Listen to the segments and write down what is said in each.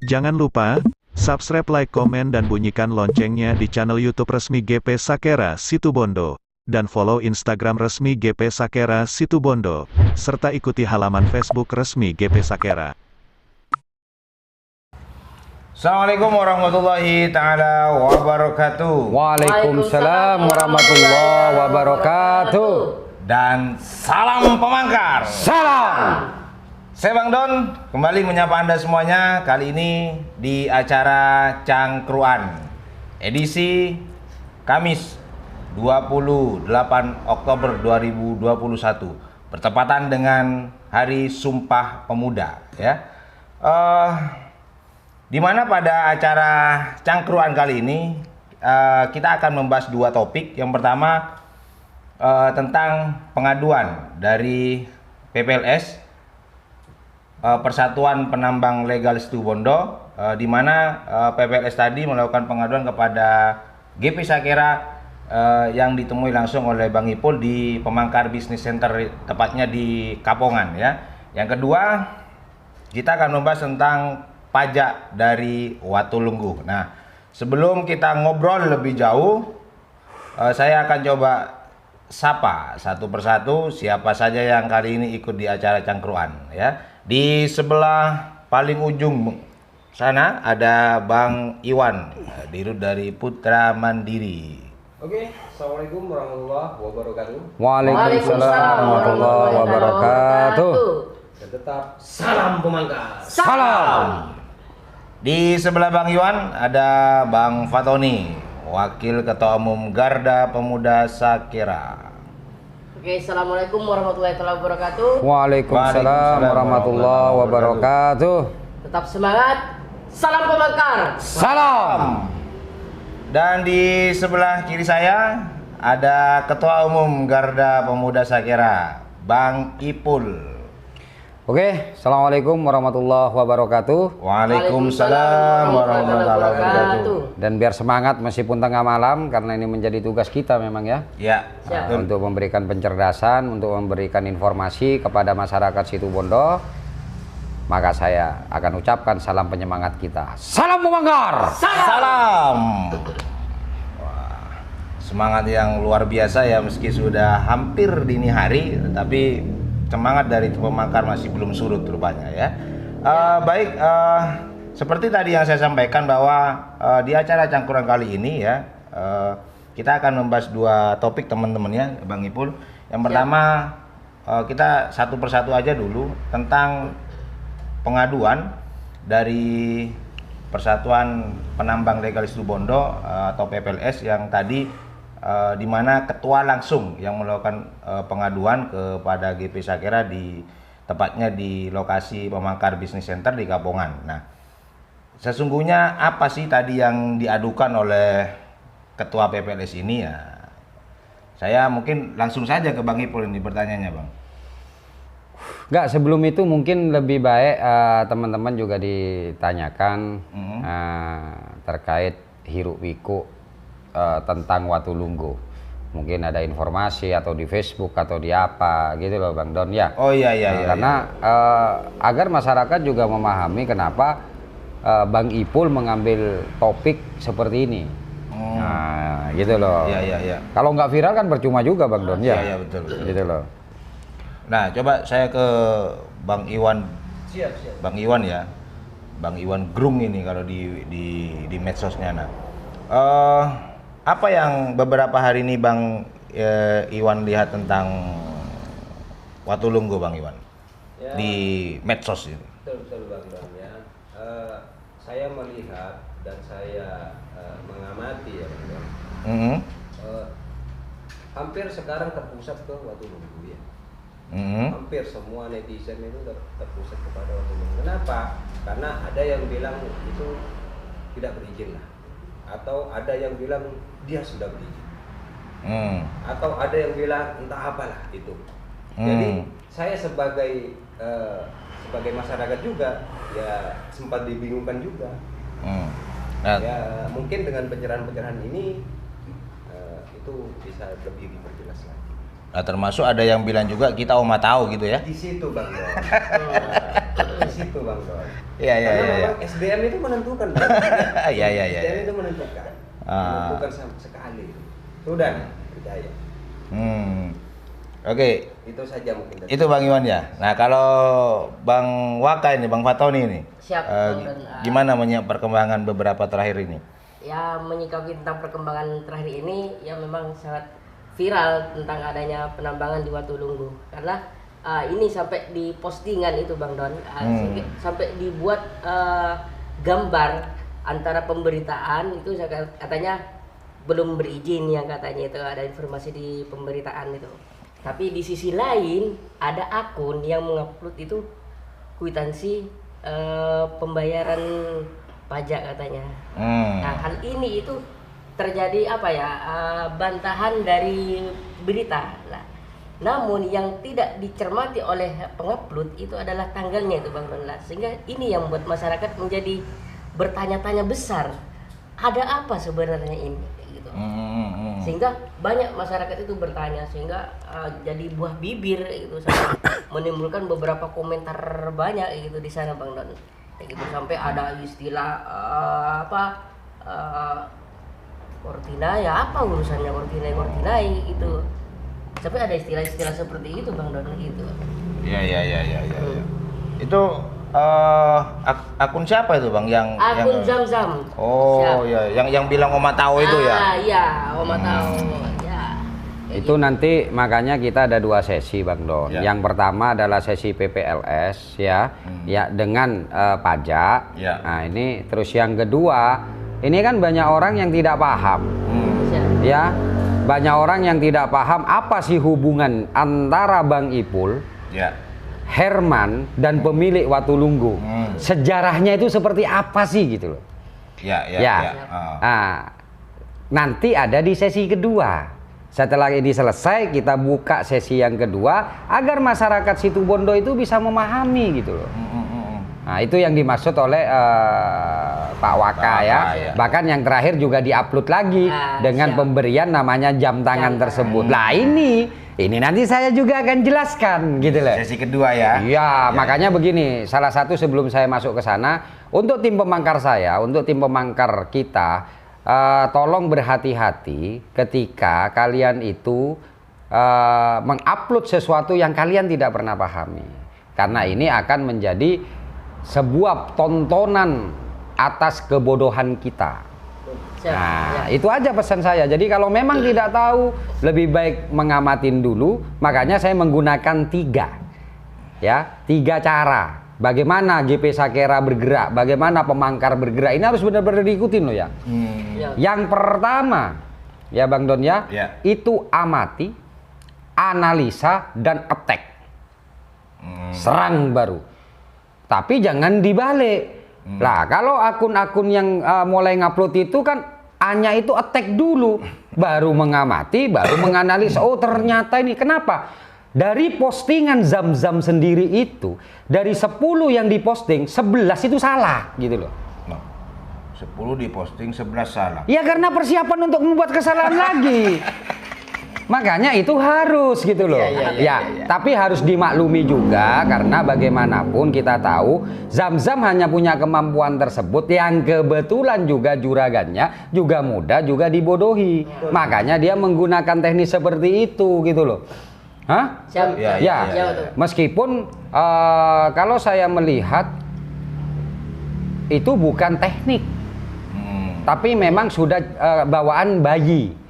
Jangan lupa, subscribe, like, komen dan bunyikan loncengnya di channel YouTube resmi GP Sakera Situbondo. Dan follow Instagram resmi GP Sakera Situbondo, serta ikuti halaman Facebook resmi GP Sakera. Assalamualaikum warahmatullahi ta'ala wabarakatuh. Waalaikumsalam warahmatullahi wabarakatuh. Dan salam pemangkar. Salam. Saya Bang Don kembali menyapa Anda semuanya. Kali ini di acara Cangkruan edisi Kamis 28 Oktober 2021 bertepatan dengan Hari Sumpah Pemuda ya. Di mana pada acara Cangkruan kali ini kita akan membahas dua topik. Yang pertama tentang pengaduan dari PPLS, Persatuan Penambang Legal Situbondo, di mana PPLS tadi melakukan pengaduan kepada GP Sakera yang ditemui langsung oleh Bang Ipul di Pemangkar Business Center, tepatnya di Kapongan ya. Yang kedua, kita akan membahas tentang pajak dari Watulunggu. Nah, sebelum kita ngobrol lebih jauh, saya akan coba sapa satu persatu siapa saja yang kali ini ikut di acara Cangkruan ya. Di sebelah paling ujung sana ada Bang Iwan, dirut dari Putra Mandiri. Oke, Assalamualaikum warahmatullahi wabarakatuh. Waalaikumsalam warahmatullahi wabarakatuh. Dan tetap salam pemangkar. Salam. Di sebelah Bang Iwan ada Bang Fatoni, Wakil Ketua Umum Garda Pemuda Sakera. Oke, Assalamualaikum warahmatullahi wabarakatuh. Waalaikumsalam warahmatullahi wabarakatuh. Tetap semangat. Salam pemangkar. Salam. Dan di sebelah kiri saya ada Ketua Umum Garda Pemuda Sakera, Bang Ipul. Oke, Assalamualaikum warahmatullahi wabarakatuh. Waalaikumsalam warahmatullahi wabarakatuh. Dan biar semangat meskipun tengah malam, karena ini menjadi tugas kita memang ya. Ya, Siap. Untuk memberikan pencerdasan, untuk memberikan informasi kepada masyarakat Situbondo, maka saya akan ucapkan salam penyemangat kita. Salam pemangkar. salam. Wah, semangat yang luar biasa ya, meski sudah hampir dini hari, tetapi semangat dari pemangkar masih belum surut rupanya ya. Baik, seperti tadi yang saya sampaikan bahwa di acara Cangkruan kali ini ya, kita akan membahas dua topik teman-teman ya, Bang Ipul. Yang pertama, kita satu persatu aja dulu tentang pengaduan dari Persatuan Penambang Legal Situbondo atau PPLS yang tadi di mana ketua langsung yang melakukan pengaduan kepada GP Sakera tepatnya di lokasi Pemangkar Business Center di Kapongan. Nah, sesungguhnya apa sih tadi yang diadukan oleh ketua PPLS ini ya? Saya mungkin langsung saja ke Bang Ipul ini pertanyaannya, Bang. Enggak, sebelum itu mungkin lebih baik teman-teman juga ditanyakan terkait hiruk pikuk tentang Watulunggu. Mungkin ada informasi atau di Facebook atau di apa gitu loh Bang Don ya. Oh iya. Karena agar masyarakat juga memahami kenapa Bang Ipul mengambil topik seperti ini. Nah, gitu loh. Iya. Kalau nggak viral kan percuma juga Bang Don ya. Iya, betul. Gitu loh. Nah, coba saya ke Bang Iwan. Siap. Bang Iwan ya. Bang Iwan Grung ini kalau di medsosnya. Nah, apa yang beberapa hari ini Bang Iwan lihat tentang Watulunggu, Bang Iwan? Ya, di medsos ini. betul Bang Don ya. Saya melihat dan saya mengamati ya Bang Don. Hampir sekarang terpusat ke Watulunggu ya. Hampir semua netizen itu terpusat kepada Watulunggu. Kenapa? Karena ada yang bilang itu tidak berizin lah, atau ada yang bilang dia sudah berizin, atau ada yang bilang entah apalah itu. Jadi saya sebagai masyarakat juga ya sempat dibingungkan juga. Nah, Ya mungkin dengan pencerahan-pencerahan ini itu bisa lebih diperjelas lagi. Nah, termasuk ada yang bilang juga kita oma tahu gitu ya. Di situ Bang. Di situ Bang Don. Iya, iya, Karena iya. memang SDM itu menentukan. Bang. Iya, iya, iya. SDM itu menentukan. Menentukan sekali. Sudah, percaya. Oke. Itu saja mungkin. Itu Bang Iwan ya. Nah, kalau Bang Waka ini, Bang Fatoni ini. Siap, Bang Don. Gimana perkembangan beberapa terakhir ini? Ya, menyikapi tentang perkembangan terakhir ini, ya memang sangat viral tentang adanya penambangan di Watulunggu. Karena ini sampai di postingan itu Bang Don, sampai dibuat gambar antara pemberitaan itu katanya belum berizin, yang katanya itu ada informasi di pemberitaan itu. Tapi di sisi lain ada akun yang mengupload itu kwitansi pembayaran pajak katanya. Nah, hal ini itu terjadi apa ya, bantahan dari berita. Nah, namun yang tidak dicermati oleh pengupload itu adalah tanggalnya itu Bang Don. Sehingga ini yang membuat masyarakat menjadi bertanya-tanya besar, ada apa sebenarnya ini gitu. Sehingga banyak masyarakat itu bertanya, sehingga jadi buah bibir itu sampai menimbulkan beberapa komentar banyak gitu di sana Bang Don. Gitu sampai ada istilah kortina, ya apa urusannya kortina itu. Sampai ada istilah-istilah seperti itu Bang Don gitu. Iya. Itu akun siapa itu Bang yang Akun Zam-Zam. Oh iya, yang bilang Oma tahu itu ya. Iya, Oma tahu. Ya. Itu nanti makanya kita ada 2 sesi Bang Don. Ya. Yang pertama adalah sesi PPLS ya, ya dengan pajak. Ya. Nah ini terus yang kedua, ini kan banyak orang yang tidak paham, ya banyak orang yang tidak paham apa sih hubungan antara Bang Ipul, Ya. Herman dan pemilik Watulunggu. Sejarahnya itu seperti apa sih gitu loh. Ya. Nah, nanti ada di sesi kedua. Setelah ini selesai, kita buka sesi yang kedua agar masyarakat Situbondo itu bisa memahami gitu loh. Nah, itu yang dimaksud oleh Pak Waka ya. Bahkan yang terakhir juga diupload lagi dengan pemberian namanya jam tangan tersebut. Lah ini nanti saya juga akan jelaskan gitu loh. Sesi kedua ya. Iya, makanya begini, salah satu sebelum saya masuk ke sana, untuk tim pemangkar saya, untuk tim pemangkar kita, tolong berhati-hati ketika kalian itu mengupload sesuatu yang kalian tidak pernah pahami. Karena ini akan menjadi sebuah tontonan atas kebodohan kita. Nah, itu aja pesan saya. Jadi kalau memang tidak tahu, lebih baik mengamatin dulu. Makanya saya menggunakan 3 cara. Bagaimana GP Sakera bergerak, bagaimana pemangkar bergerak. Ini harus benar-benar diikutin loh ya. Yang pertama, ya Bang Don ya, itu amati, analisa, dan attack. Serang baru. Tapi jangan dibalik. Lah kalau akun-akun yang mulai ngupload itu kan hanya itu attack dulu, baru mengamati, baru menganalisa. Oh ternyata ini kenapa? Dari postingan Zam-Zam sendiri itu, dari 10 yang diposting, 11 itu salah gitu loh. 10 diposting, 11 salah. Ya karena persiapan untuk membuat kesalahan lagi. Makanya itu harus gitu loh. Tapi harus dimaklumi juga karena bagaimanapun kita tahu Zam-Zam hanya punya kemampuan tersebut yang kebetulan juga juragannya juga mudah juga dibodohi. Makanya dia menggunakan teknik seperti itu gitu loh. Hah? Meskipun kalau saya melihat itu bukan teknik. Tapi memang sudah bawaan bayi.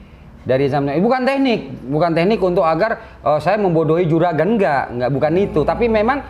Dari Zam-Zam, bukan teknik untuk agar saya membodohi juragan, enggak bukan itu, tapi memang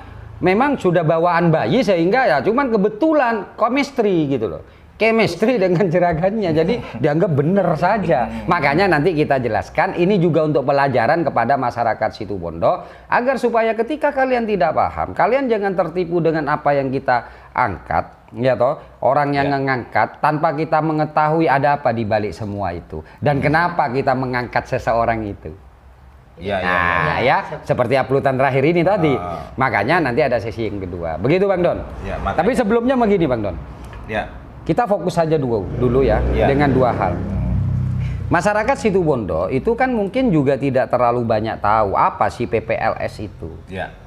sudah bawaan bayi sehingga ya cuman kebetulan chemistry gitu loh, chemistry dengan juragannya, jadi dianggap bener saja. Makanya nanti kita jelaskan ini juga untuk pelajaran kepada masyarakat Situbondo agar supaya ketika kalian tidak paham, kalian jangan tertipu dengan apa yang kita angkat. Ya toh, orang yang mengangkat tanpa kita mengetahui ada apa di balik semua itu dan kenapa kita mengangkat seseorang itu. Seperti uploadan terakhir ini tadi. Makanya nanti ada sesi yang kedua. Begitu Bang Don. Tapi sebelumnya begini Bang Don. Kita fokus saja dulu ya dengan 2 hal. Masyarakat Situbondo itu kan mungkin juga tidak terlalu banyak tahu apa sih PPLS itu.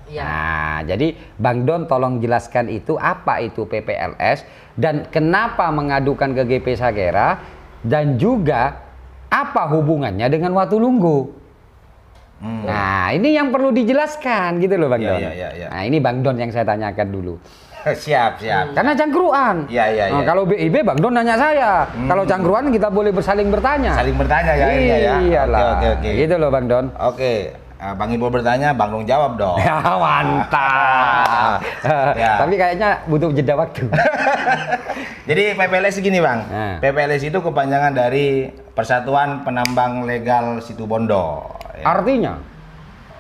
Iya. Nah, jadi Bang Don tolong jelaskan itu apa itu PPLS dan kenapa mengadukan ke GP Sakera dan juga apa hubungannya dengan Watulunggu. Nah, ini yang perlu dijelaskan gitu loh Bang Iya, Don. iya. Nah, ini Bang Don yang saya tanyakan dulu. Siap. Karena cangkruan. Iya. Nah, kalau BIB Bang Don nanya saya. Kalau cangkruan kita boleh bersaling bertanya. Saling bertanya ya ini ya. Iyalah. Oke. Gitu loh Bang Don. Oke, Bang Ibo bertanya, Bang Dong jawab dong. Ya mantap. Ya. Tapi kayaknya butuh jeda waktu. Jadi PPLS gini Bang, Nah. PPLS itu kepanjangan dari Persatuan Penambang Legal Situbondo. Ya. Artinya?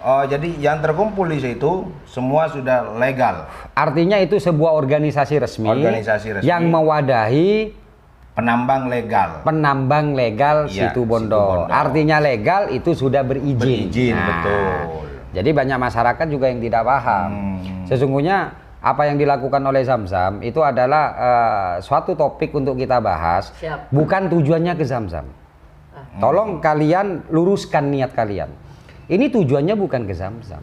Oh, jadi yang terkumpul di situ semua sudah legal. Artinya itu sebuah organisasi resmi, Organisasi resmi. yang mewadahi Penambang legal. penambang legal Iya, Situbondo. Situbondo. Artinya legal itu sudah berizin. Berizin, Nah, betul. Jadi banyak masyarakat juga yang tidak paham. Sesungguhnya apa yang dilakukan oleh Zamzam itu adalah suatu topik untuk kita bahas. Siap. Bukan tujuannya ke Zamzam. Tolong kalian luruskan niat kalian. Ini tujuannya bukan ke Zamzam.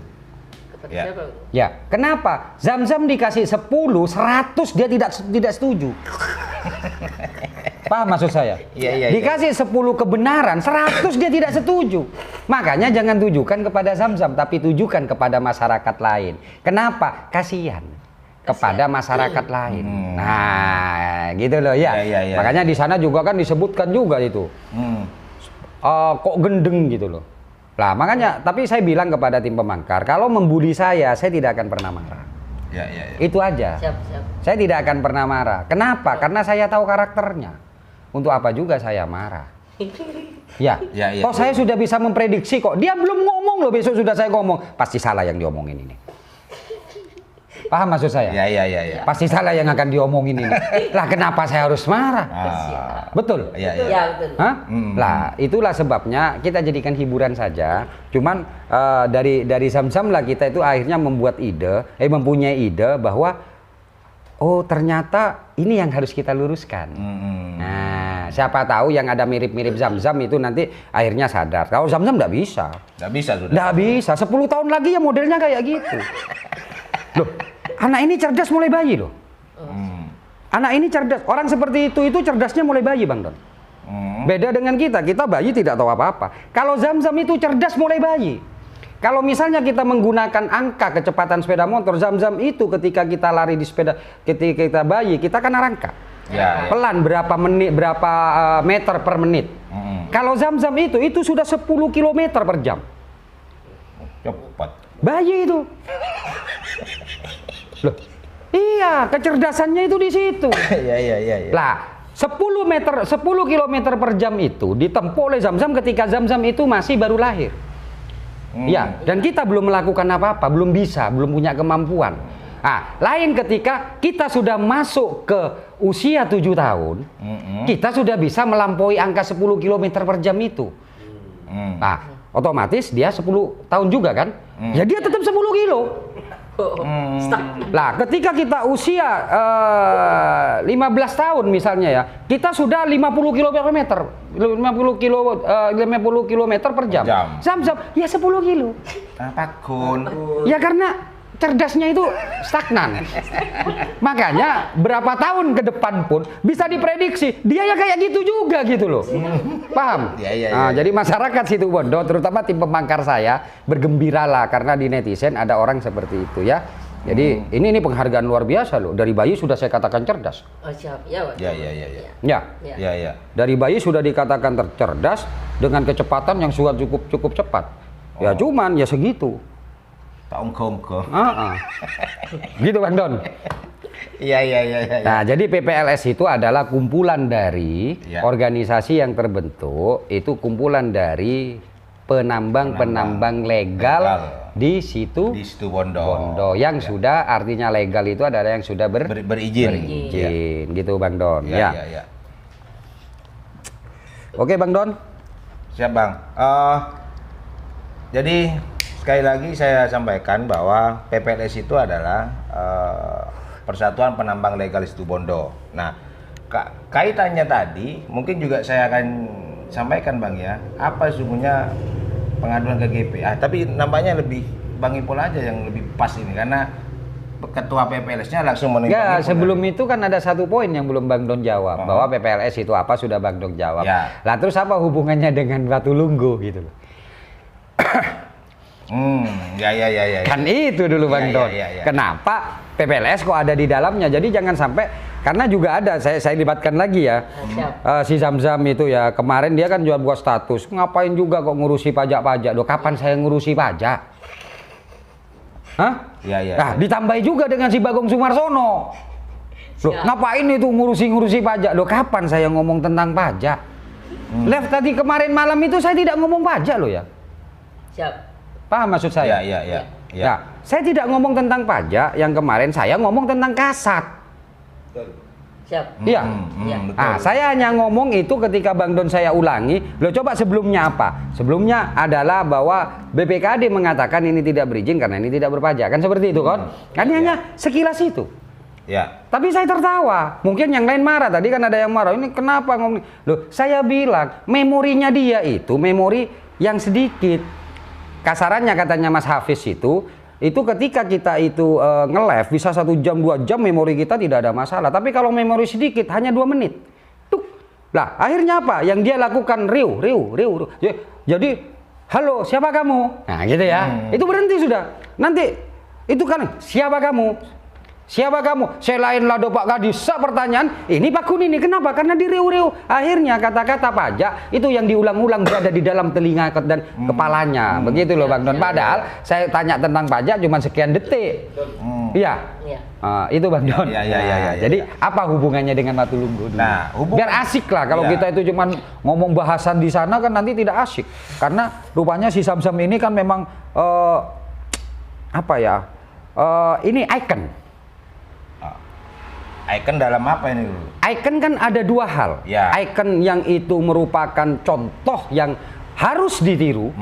Kepada Ya. siapa? Ya, kenapa? Zamzam dikasih 10, 100 dia tidak setuju. Paham maksud saya? Iya. Dikasih 10 kebenaran, 100 dia tidak setuju. Makanya jangan tujukan kepada Zamzam, tapi tujukan kepada masyarakat lain. Kenapa? Kasihan kepada masyarakat lain. Nah, gitu loh ya. Iya. Makanya di sana juga kan disebutkan juga itu. Kok gendeng gitu loh. Lah makanya, tapi saya bilang kepada tim pemangkar, kalau membuli saya tidak akan pernah marah. Ya. Itu aja. Siap. Saya tidak akan pernah marah. Kenapa? Karena saya tahu karakternya. Untuk apa juga saya marah? Ya. Ya. Kok saya sudah bisa memprediksi kok. Dia belum ngomong loh, besok sudah saya ngomong. Pasti salah yang diomongin ini. Paham maksud saya? Ya. Pasti salah yang akan diomongin ini. Lah kenapa saya harus marah? Betul? Iya. Ya, betul. Hah? Lah itulah sebabnya kita jadikan hiburan saja. Cuman dari Zamzam lah kita itu akhirnya mempunyai ide bahwa oh ternyata ini yang harus kita luruskan. Nah siapa tahu yang ada mirip-mirip Zamzam itu nanti akhirnya sadar. Kalau Zamzam nggak bisa. Nggak bisa sudah. Nggak bisa. 10 tahun lagi ya modelnya kayak gitu. Loh, anak ini cerdas mulai bayi loh. Anak ini cerdas. Orang seperti itu cerdasnya mulai bayi Bang Don. Beda dengan kita bayi tidak tahu apa-apa. Kalau Zamzam itu cerdas mulai bayi. Kalau misalnya kita menggunakan angka kecepatan sepeda motor, Zamzam itu ketika kita lari di sepeda, ketika kita bayi, kita kan angka. Ya. Pelan berapa meter per menit. Kalau Zamzam itu sudah 10 km per jam. Cepat. Bayi itu. Loh, iya, kecerdasannya itu di situ. Iya. Lah, 10 km per jam itu ditempuh oleh Zamzam ketika Zamzam itu masih baru lahir. Ya, dan kita belum melakukan apa-apa, belum bisa, belum punya kemampuan. Nah, lain ketika kita sudah masuk ke usia 7 tahun, kita sudah bisa melampaui angka 10 km per jam itu. Nah, otomatis dia 10 tahun juga kan? Ya dia tetap 10 kilo. Lah, ketika kita usia 15 tahun misalnya ya, kita sudah 50 km per jam. Zamzam ya 10 kilo. Apa kun? Ya karena cerdasnya itu stagnan. Makanya berapa tahun ke depan pun bisa diprediksi dia ya kayak gitu juga gitu loh. Paham? Iya. Jadi masyarakat Situbondo terutama tim pemangkar saya bergembiralah karena di netizen ada orang seperti itu ya. Jadi ini penghargaan luar biasa loh. Dari bayi sudah saya katakan cerdas. Oh, siap. Ya, Pak. Ya. Ya. Dari bayi sudah dikatakan cerdas dengan kecepatan yang sudah cukup cepat. Ya cuman ya segitu. Tak ongkong. Gitu Bang Don. Iya. Nah, jadi PPLS itu adalah kumpulan dari organisasi yang terbentuk, itu kumpulan dari penambang legal di Situbondo yang sudah artinya legal itu adalah yang sudah berizin. Gitu Bang Don. Ya. Oke Bang Don. Siap Bang. Jadi sekali lagi saya sampaikan bahwa PPLS itu adalah Persatuan Penambang Legal Situbondo. Nah, kaitannya tadi mungkin juga saya akan sampaikan Bang ya, apa sesungguhnya pengaduan ke GP. Tapi nampaknya lebih Bang Ipul aja yang lebih pas ini karena ketua PPLS-nya langsung menimpa. Enggak, sebelum itu kan ada satu poin yang belum Bang Don jawab, bahwa PPLS itu apa sudah Bang Don jawab. Ya. Lah terus apa hubungannya dengan Watulunggu gitu loh. Ya. Kan itu dulu Bang Don. Ya. Kenapa PPLS kok ada di dalamnya? Jadi jangan sampai, karena juga ada, saya libatkan lagi ya. Si Zamzam itu ya, kemarin dia kan jual buat status, ngapain juga kok ngurusi pajak-pajak. Loh, kapan saya ngurusi pajak? Hah? Iya. Nah, ditambahi juga dengan si Bagong Sumarsono. Loh, ngapain itu ngurusi pajak? Loh, kapan saya ngomong tentang pajak? Live tadi kemarin malam itu saya tidak ngomong pajak loh ya. Siap. Paham maksud saya? Iya. Nah, saya tidak ngomong tentang pajak, yang kemarin saya ngomong tentang kasat. Siap. Iya. Betul. Nah, saya hanya ngomong itu ketika Bang Don saya ulangi. Loh, coba sebelumnya apa? Sebelumnya adalah bahwa BPKD mengatakan ini tidak berizin karena ini tidak berpajak. Kan seperti itu kan? Kan hanya sekilas itu. Ya. Tapi saya tertawa. Mungkin yang lain marah. Tadi kan ada yang marah. Ini kenapa ngomong? Loh, saya bilang memorinya dia itu memori yang sedikit. Kasarannya katanya Mas Hafiz itu ketika kita itu nge-live bisa 1 jam 2 jam memori kita tidak ada masalah. Tapi kalau memori sedikit hanya 2 menit. Tuh. Lah, akhirnya apa? Yang dia lakukan riuh. Jadi, halo, siapa kamu? Nah, gitu ya. Itu berhenti sudah. Nanti itu kan siapa kamu? Siapa kamu? Saya lain lado Pak Kadis. Pertanyaan, ini Pak Kun ini kenapa? Karena diriu-riu. Akhirnya kata-kata pajak itu yang diulang-ulang berada di dalam telinga dan kepalanya. Begitu loh Bang Don. Padahal saya tanya tentang pajak cuma sekian detik. Iya. Itu Bang Don. Iya. Jadi apa hubungannya dengan Watulunggu dulu? Nah, biar asik lah. Kalau kita itu cuma ngomong bahasan di sana kan nanti tidak asik. Karena rupanya si Zamzam ini kan memang apa ya? Ini icon. Icon dalam apa ini dulu? Icon kan ada 2 hal. Ya. Icon yang itu merupakan contoh yang harus ditiru.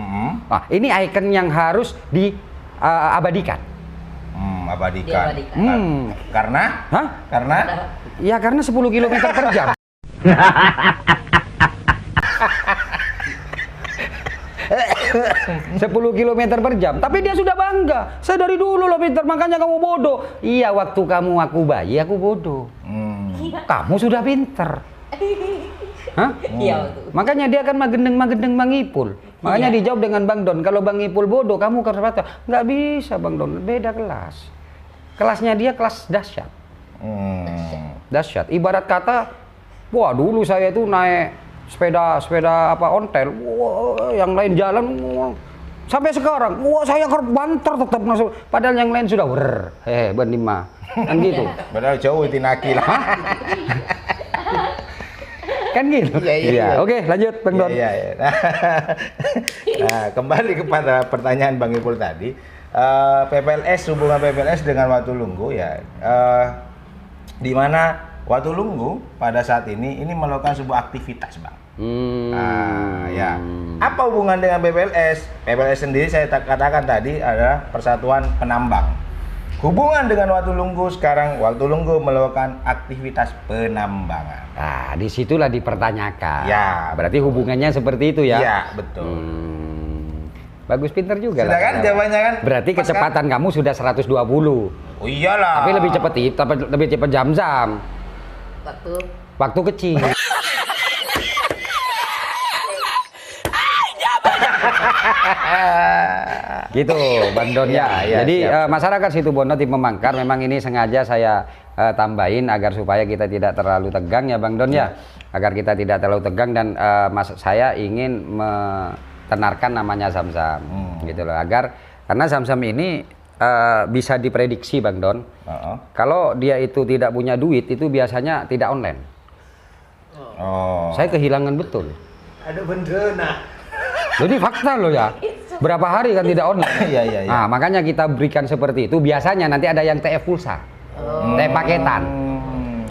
Nah, ini icon yang harus diabadikan. Abadikan. Karena? Hah? Karena? Ya karena 10 km per jam. 10 km per jam. Tapi dia sudah bangga. Saya dari dulu loh pintar, makanya kamu bodoh. Iya, waktu kamu aku bayi, aku bodoh. Kamu sudah pintar. Hah? Iya. Makanya dia kan magendeng Bang Ipul. Makanya dijawab dengan Bang Don. Kalau Bang Ipul bodoh, kamu kata nggak bisa Bang Don. Beda kelas. Kelasnya dia kelas dahsyat. Dahsyat. Ibarat kata, wah dulu saya itu naik sepeda apa ontel, wah, yang lain jalan, wah, sampai sekarang, wah saya banter tetap masuk, padahal yang lain sudah benima, kan gitu. Padahal jauh itu naki lah. Kan gitu. Iya. Oke, lanjut Bang Don. Iya. Nah, kembali kepada pertanyaan Bang Ipul tadi, PPLS, hubungan PPLS dengan Watulunggu ya, di mana Watulunggu pada saat ini melakukan sebuah aktivitas, Bang. Ya. Apa hubungan dengan PPLS? PPLS sendiri saya katakan tadi adalah Persatuan Penambang. Hubungan dengan Watulunggu sekarang, Watulunggu melakukan aktivitas penambangan. Nah, disitulah dipertanyakan. Ya, berarti hubungannya seperti itu ya? Iya, betul. Bagus, pinter juga. Sudah kan jawabannya kan? Berarti kecepatan kamu sudah 120. Oh iyalah. Tapi lebih cepat Zamzam. Waktu kecil. Gitu Bang Don ya. Jadi masyarakat Situbondo tim Pemangkar memang ini sengaja saya tambahin agar supaya kita tidak terlalu tegang ya Bang Don ya. Agar kita tidak terlalu tegang dan saya ingin mentenarkan namanya Zamzam gitu loh, agar karena Zamzam ini bisa diprediksi Bang Don. Kalau dia itu tidak punya duit itu biasanya tidak online. Saya kehilangan betul. Ada bendera. Jadi fakta loh ya. Berapa hari kan tidak online. Iya. Nah, makanya kita berikan seperti itu. Biasanya nanti ada yang TF pulsa. TF paketan.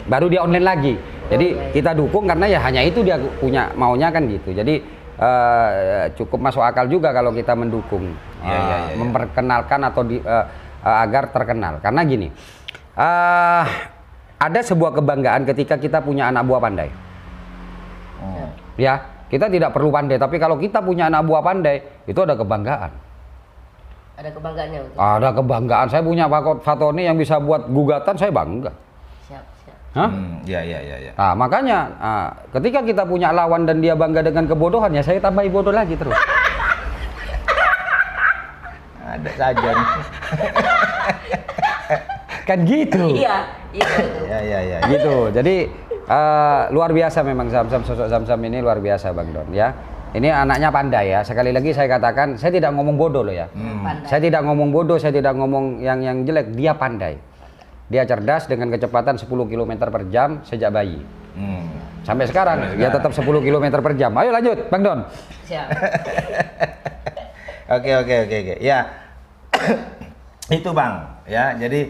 Baru dia online lagi. Jadi kita dukung karena ya hanya itu dia punya maunya kan gitu. Jadi cukup masuk akal juga kalau kita mendukung. Memperkenalkan atau agar terkenal. Karena gini. Ada sebuah kebanggaan ketika kita punya anak buah pandai. Ya, kita tidak perlu pandai, tapi kalau kita punya anak buah pandai, itu ada kebanggaan. Ada kebanggaannya betul. Ada kebanggaan. Saya punya Pak Fatoni yang bisa buat gugatan, saya bangga. Siap, siap. Hah? Ya. Nah, makanya ketika kita punya lawan dan dia bangga dengan kebodohan, ya saya tambahi bodoh lagi terus. Ada saja nih. Kan gitu. Iya. Ya. Gitu. Jadi luar biasa memang Zamzam, sosok Zamzam ini luar biasa Bang Don ya. Ini anaknya pandai ya. Sekali lagi saya katakan, saya tidak ngomong bodoh loh ya. Pandai. Saya tidak ngomong bodoh, saya tidak ngomong yang jelek. Dia pandai. Dia cerdas dengan kecepatan 10 km per jam sejak bayi. Sampai sekarang dia tetap 10 km per jam. Ayo lanjut Bang Don. Siap. Oke. Ya. Itu Bang, ya. Jadi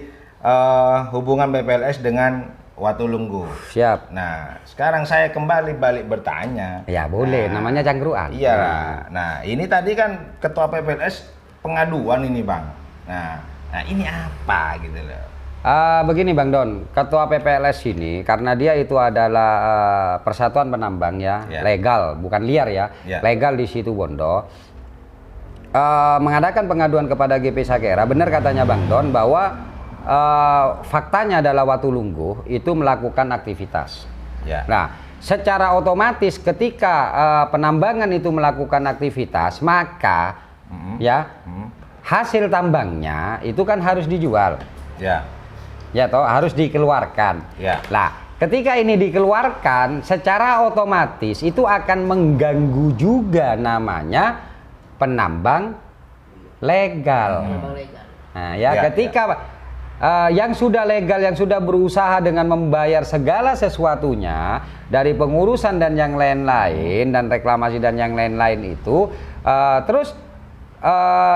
hubungan PPLS dengan Watulunggu. Siap. Nah, sekarang saya kembali balik bertanya. Ya boleh, namanya cangkruan. Iya. Nah, ini tadi kan ketua PPLS pengaduan ini Bang. Nah ini apa gitu loh? Begini Bang Don, ketua PPLS ini karena dia itu adalah persatuan penambang ya, legal, bukan liar ya, legal di Situbondo. Mengadakan pengaduan kepada GP Sakera, benar katanya Bang Don bahwa faktanya adalah Watulunggu itu melakukan aktivitas. Nah, secara otomatis ketika penambangan itu melakukan aktivitas, maka hasil tambangnya itu kan harus dijual. Ya toh, harus dikeluarkan. Nah, ketika ini dikeluarkan, secara otomatis itu akan mengganggu juga namanya penambang legal. Nah, ketika yang sudah legal, yang sudah berusaha dengan membayar segala sesuatunya dari pengurusan dan yang lain-lain dan reklamasi dan yang lain-lain itu, terus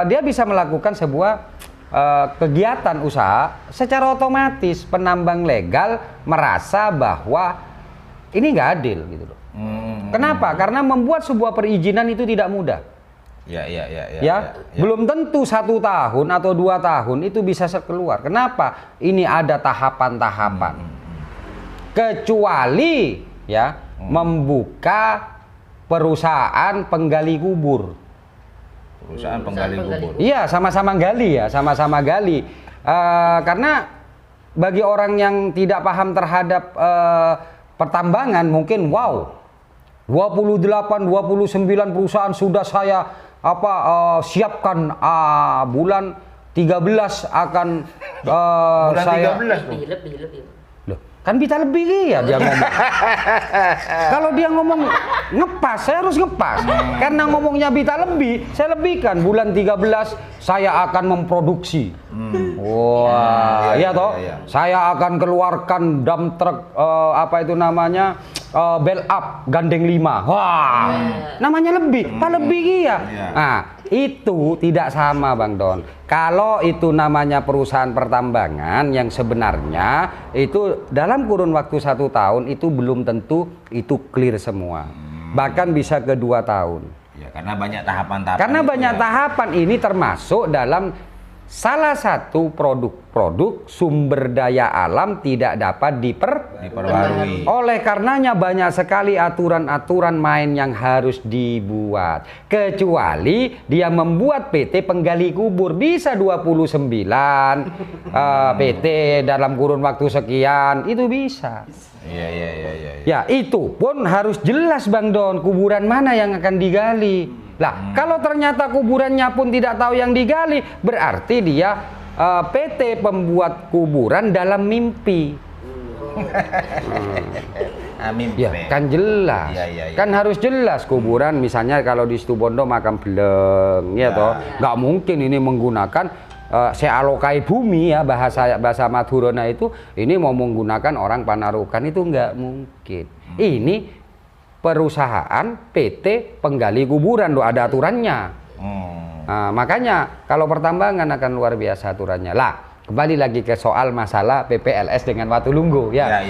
dia bisa melakukan sebuah kegiatan usaha, secara otomatis penambang legal merasa bahwa ini nggak adil gitu loh. Kenapa? Karena membuat sebuah perizinan itu tidak mudah. Belum tentu 1 tahun atau 2 tahun itu bisa keluar. Kenapa? Ini ada tahapan-tahapan. Kecuali membuka perusahaan penggali kubur. Perusahaan penggali kubur. Iya, sama-sama gali ya, sama-sama gali. Karena bagi orang yang tidak paham terhadap pertambangan mungkin 28, 29 perusahaan sudah saya siapkan bulan 13 akan bulan saya 13 lebih. Loh, kan bisa lebih ya dia ngomong. Kalau dia ngomong ngepas, saya harus ngepas. Karena ngomongnya bisa lebih, saya lebihkan bulan 13 saya akan memproduksi. Iya toh. Saya akan keluarkan dump truck bell up gandeng 5. Namanya lebih, lebih ya. Nah, itu tidak sama Bang Don. Kalau itu namanya perusahaan pertambangan yang sebenarnya itu dalam kurun waktu 1 tahun itu belum tentu itu clear semua. Bahkan bisa ke 2 tahun. Ya, karena banyak tahapan-tahapan. Karena banyak tahapan ini termasuk dalam salah satu produk-produk sumber daya alam tidak dapat diperbarui. Oleh karenanya banyak sekali aturan-aturan main yang harus dibuat. Kecuali dia membuat PT penggali kubur bisa 29 PT dalam kurun waktu sekian, itu bisa. Ya, itu pun harus jelas Bang Don, kuburan mana yang akan digali. Lah, kalau ternyata kuburannya pun tidak tahu yang digali, berarti dia PT pembuat kuburan dalam mimpi. Ya, kan jelas. Kan harus jelas kuburan misalnya kalau di Situbondo makam Beleng, ya toh. Nggak mungkin ini menggunakan sealokai bumi ya, bahasa Madurona itu ini mau menggunakan orang Panarukan, itu nggak mungkin. Ini perusahaan PT penggali kuburan, ada aturannya. Nah, makanya kalau pertambangan akan luar biasa aturannya. Lah, kembali lagi ke soal masalah PPLS dengan Watulunggu ya.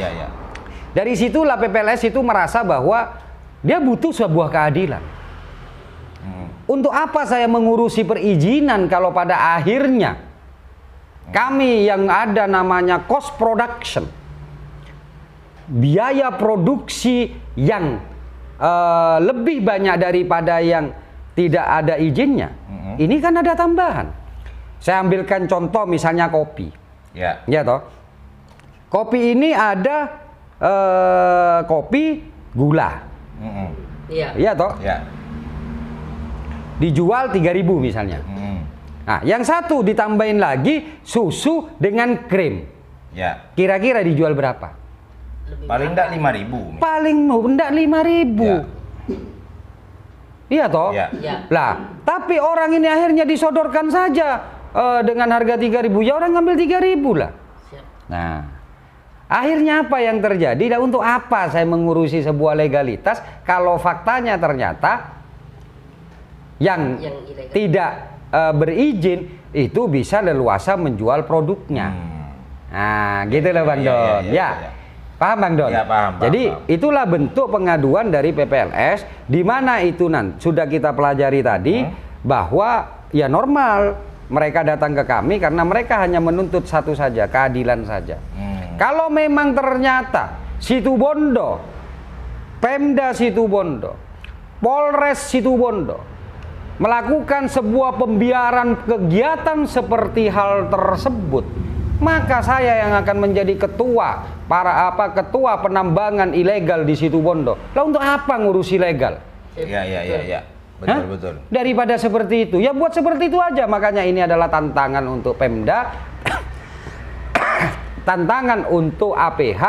Dari situlah PPLS itu merasa bahwa dia butuh sebuah keadilan. Untuk apa saya mengurusi perizinan kalau pada akhirnya kami yang ada namanya cost production, biaya produksi yang lebih banyak daripada yang tidak ada izinnya. Ini kan ada tambahan. Saya ambilkan contoh misalnya kopi. Ya. Ya toh. Kopi ini ada kopi gula. Iya. Iya toh. Ya. Dijual 3.000 misalnya. Nah, yang satu ditambahin lagi susu dengan krim. Ya. Kira-kira dijual berapa? Paling enggak 5.000. Paling enggak 5.000. Ya. Iya toh? Ya. Ya. Lah, tapi orang ini akhirnya disodorkan saja dengan harga 3.000. Ya orang ngambil 3.000 lah. Siap. Nah, akhirnya apa yang terjadi? Dan untuk apa saya mengurusi sebuah legalitas kalau faktanya ternyata yang ilegal. tidak berizin itu bisa leluasa menjual produknya. Nah, gitu loh Bang Don. Ya. Paham Bang Don? Ya, paham. Jadi itulah bentuk pengaduan dari PPLS di mana itu sudah kita pelajari tadi bahwa ya normal mereka datang ke kami karena mereka hanya menuntut satu saja, keadilan saja. Kalau memang ternyata Situbondo, Pemda Situbondo, Polres Situbondo melakukan sebuah pembiaran kegiatan seperti hal tersebut, maka saya yang akan menjadi ketua ketua penambangan ilegal di Situbondo. Lah untuk apa ngurus ilegal? Ya. Betul. Daripada seperti itu, ya buat seperti itu aja. Makanya ini adalah tantangan untuk Pemda, tantangan untuk APH.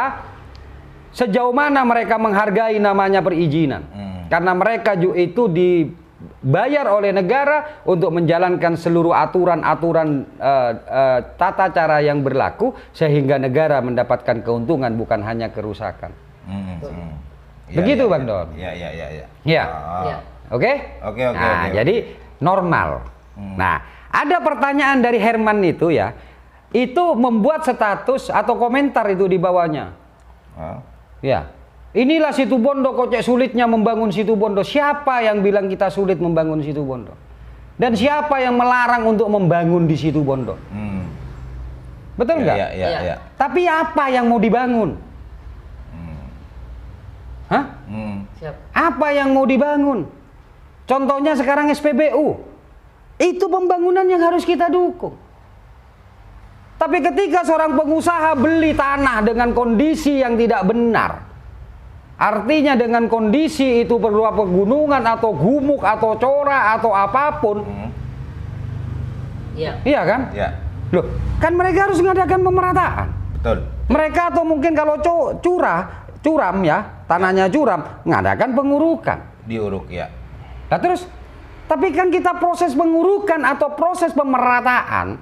Sejauh mana mereka menghargai namanya perizinan? Karena mereka juga itu dibayar oleh negara untuk menjalankan seluruh aturan-aturan tata cara yang berlaku sehingga negara mendapatkan keuntungan bukan hanya kerusakan. Begitu Bang Don. Ya. Ya. Oke? Oke. Nah, jadi normal. Nah, ada pertanyaan dari Herman itu ya. Itu membuat status atau komentar itu di bawahnya. Ya. Inilah Situbondo kok cek sulitnya membangun Situbondo. Siapa yang bilang kita sulit membangun Situbondo? Dan siapa yang melarang untuk membangun di Situbondo? Betul nggak? Iya. Tapi apa yang mau dibangun? Hah? Siap. Apa yang mau dibangun? Contohnya sekarang SPBU. Itu pembangunan yang harus kita dukung. Tapi ketika seorang pengusaha beli tanah dengan kondisi yang tidak benar, artinya dengan kondisi itu berupa pegunungan atau gumuk atau corak atau apapun. Iya. Iya kan? Iya. Loh, kan mereka harus mengadakan pemerataan. Betul. Mereka atau mungkin kalau curam ya, tanahnya curam, mengadakan pengurukan. Diuruk ya. Nah terus, tapi kan kita proses pengurukan atau proses pemerataan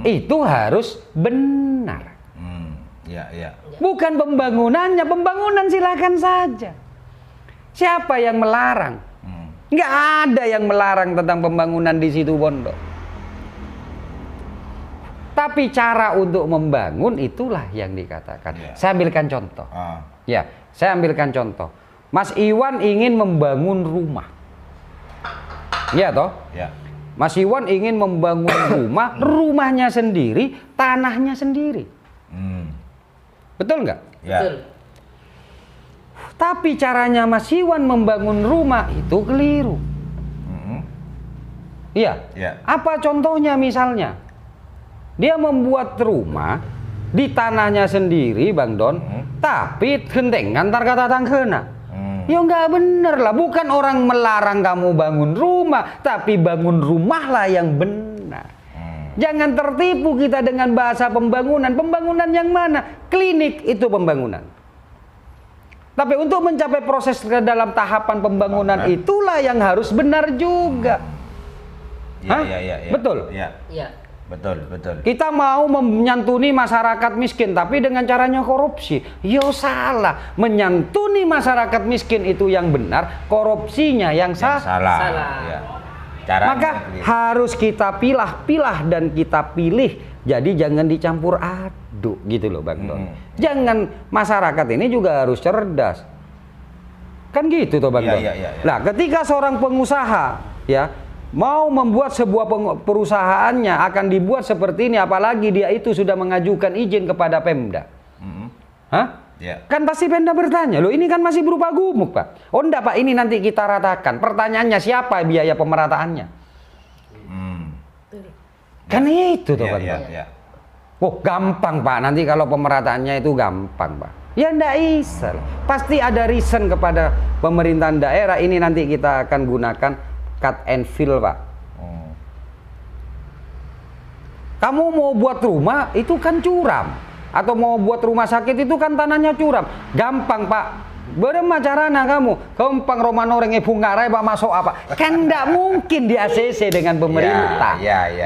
itu harus benar. Iya. Bukan pembangunannya, pembangunan silakan saja. Siapa yang melarang? Nggak ada yang melarang tentang pembangunan di Situbondo. Tapi cara untuk membangun itulah yang dikatakan. Ya. Saya ambilkan contoh. Ya, saya ambilkan contoh. Mas Iwan ingin membangun rumah. Ya toh? Ya. Mas Iwan ingin membangun rumah, rumahnya sendiri, tanahnya sendiri. Betul nggak? Ya. Betul. Tapi caranya Mas Iwan membangun rumah itu keliru. Iya. Ya. Apa contohnya misalnya? Dia membuat rumah di tanahnya sendiri, Bang Don, tapi genteng antar kata tangkena. Ya nggak bener lah, bukan orang melarang kamu bangun rumah, tapi bangun rumahlah yang benar. Jangan tertipu kita dengan bahasa pembangunan. Pembangunan yang mana? Klinik itu pembangunan. Tapi untuk mencapai proses ke dalam tahapan pembangunan itulah yang harus benar juga. Ya. Betul? Iya. Betul. Kita mau menyantuni masyarakat miskin tapi dengan caranya korupsi. Yo salah. Menyantuni masyarakat miskin itu yang benar, korupsinya yang Salah. Ya. Caranya maka harus kita pilah dan kita pilih. Jadi jangan dicampur aduk gitu loh Bang Don. Jangan, masyarakat ini juga harus cerdas. Kan gitu toh Bang Don. Iya. Nah, ketika seorang pengusaha ya mau membuat sebuah perusahaannya akan dibuat seperti ini, apalagi dia itu sudah mengajukan izin kepada Pemda. Ya. Kan pasti Pemda bertanya, loh ini kan masih berupa gumuk Pak. Oh enggak Pak, ini nanti kita ratakan. Pertanyaannya siapa biaya pemerataannya? Kan itu tuh, Pak. Iya. Oh, gampang, Pak. Nanti kalau pemerataannya itu gampang, Pak. Ya ndak bisa. Pasti ada reason kepada pemerintahan daerah. Ini nanti kita akan gunakan cut and fill, Pak. Kamu mau buat rumah itu kan curam, atau mau buat rumah sakit itu kan tanahnya curam. Gampang, Pak. Bagaimana caranya kamu? Gampang Romanoreng ibu ngarai Pak masuk apa? Kan ndak mungkin di ACC dengan pemerintah.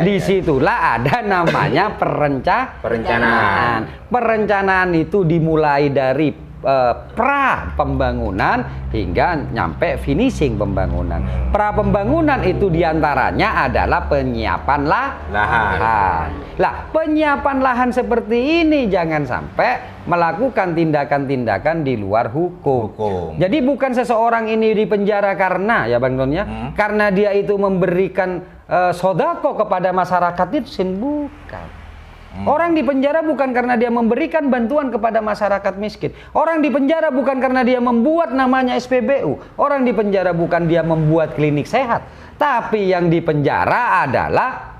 Disitulah ada namanya perencanaan. Perencanaan itu dimulai dari pra pembangunan hingga nyampe finishing pembangunan. Pra pembangunan itu diantaranya adalah penyiapan lahan. Lah, penyiapan lahan seperti ini jangan sampai melakukan tindakan-tindakan di luar hukum. Jadi bukan seseorang ini dipenjara karena, ya Bang Don ya, karena dia itu memberikan sodako kepada masyarakat itu bukan. Orang dipenjara bukan karena dia memberikan bantuan kepada masyarakat miskin. Orang dipenjara bukan karena dia membuat namanya SPBU. Orang dipenjara bukan dia membuat klinik sehat. Tapi yang dipenjara adalah